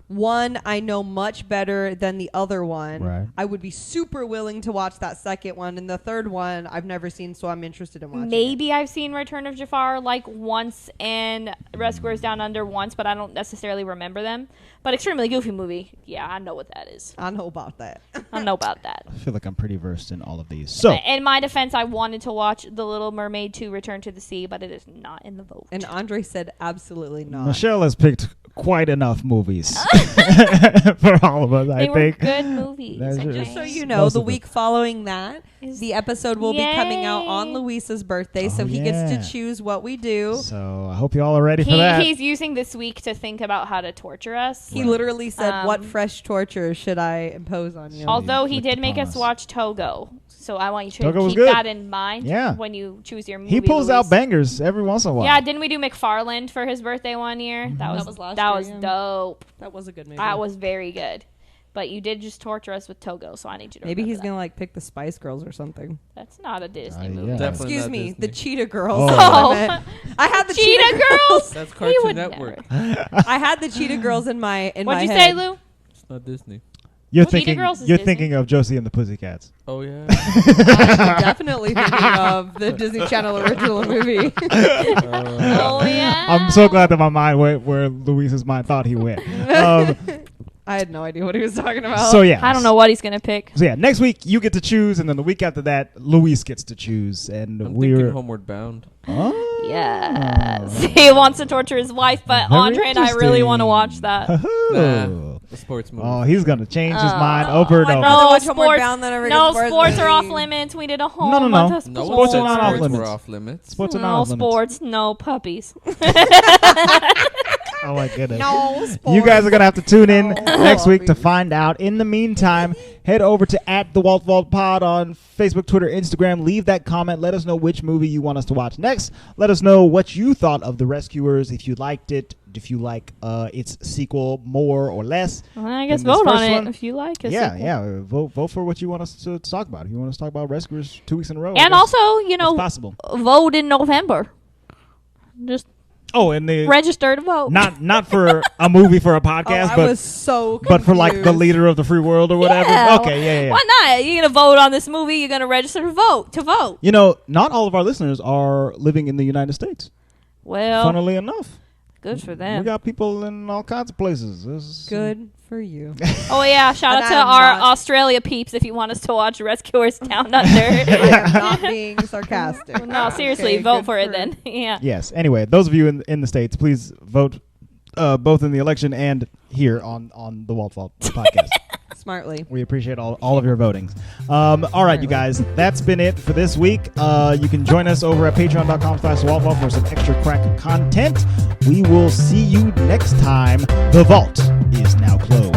One I know much better than the other one. Right. I would be super willing to watch that second one, and the third one I've never seen, so I'm interested in watching. Maybe I've seen Return of Jafar like once and Rescuers Down Under once, but I don't necessarily remember them. But extremely goofy movie. Yeah, I know what that is. I know about that. I know about that. I feel like I'm pretty versed in all of these. So, In my defense, I wanted to watch The Little Mermaid 2 Return to the Sea, but it is not in the vote. And Andre said absolutely not. Michelle has picked quite enough movies for all of us. They I were think good movies. That's I just- think. Just so you know, Most the of it. week following that, the episode will be coming out on Yay. Luis's birthday, so Oh, he yeah. gets to choose what we do. so. I hope you all are ready for that. He's using this week to think about how to torture us. He literally said, "What Um, fresh torture should I impose on you?" Although he Flipped did make upon us us. watch Togo, so I want you to Togo was keep good. that in mind Yeah. when you choose your movie. He pulls out Luis. bangers every once in a while. Yeah, didn't we do McFarland for his birthday one year? That was was that last was year, yeah. dope. That was a good movie. That was very good. But you did just torture us with Togo, so I need you to. Maybe remember he's that. gonna like pick the Spice Girls or something. That's not a Disney Yeah. movie. Definitely Excuse not me, Disney. the Cheetah Girls. Oh. is what I meant. I had the Cheetah Girls. That's He Cartoon would Network. never. I had the Cheetah Girls in my What'd my you head. say, Lou? It's not Disney. You're Cheetah thinking. Girls is You're Disney. thinking of Josie and the Pussycats. Oh yeah. I'm definitely thinking of the Disney Channel original movie. Oh yeah. I'm so glad that my mind went where Luis's mind thought he went. I had no idea what he was talking about. So yeah, I don't know what he's gonna pick. So yeah, next week you get to choose, and then the week after that, Luis gets to choose, and I'm we're. thinking Homeward Bound. Oh. Yes. He wants to torture his wife, but Very Andre and I really want to watch that. Oh. The sports movie. Oh, he's gonna change his Oh. mind over and I'd over. rather No, watch Homeward sports- Bound than ever No, get sports are off movie. limits. We did a whole No, no, month no. of No sports. one Sports said are not off sports limits. were off limits. Sports are not No off limits. sports, no puppies. Oh my goodness. No sports. You guys are gonna have to tune in No. next week to find out. In the meantime, head over to @the Walt Vault Pod on Facebook, Twitter, Instagram. Leave that comment. Let us know which movie you want us to watch next. Let us know what you thought of The Rescuers. If you liked it, if you like its sequel more or less. Well, I guess And this vote on first it one- if you like it. Yeah. Vote for what you want us to talk about. If you want us to talk about Rescuers 2 weeks in a row, I And guess also, you it's know, possible. vote in November. Just Oh, and the register to vote. not for a movie for a podcast, I but was so but for like the confused. leader of the free world or whatever. Yeah. Okay, yeah. Why not? You're gonna vote on this movie. You're gonna register to vote. You know, not all of our listeners are living in the United States. Well, Funnily enough, good for we them. got people in all kinds of places. Good for you. Oh yeah, shout And out to I'm our not- Australia peeps if you want us to watch Rescuers Down Under. I am not being sarcastic. No, seriously, Okay, vote good for it then. Yeah. Yes. Anyway, those of you in the States, please vote both in the election and here on the Walt Vault podcast. Smartly. We appreciate all of your votings. All right, you guys, that's been it for this week. You can join us over at patreon.com/WaltVault for some extra crack content. We will see you next time. The vault is now closed.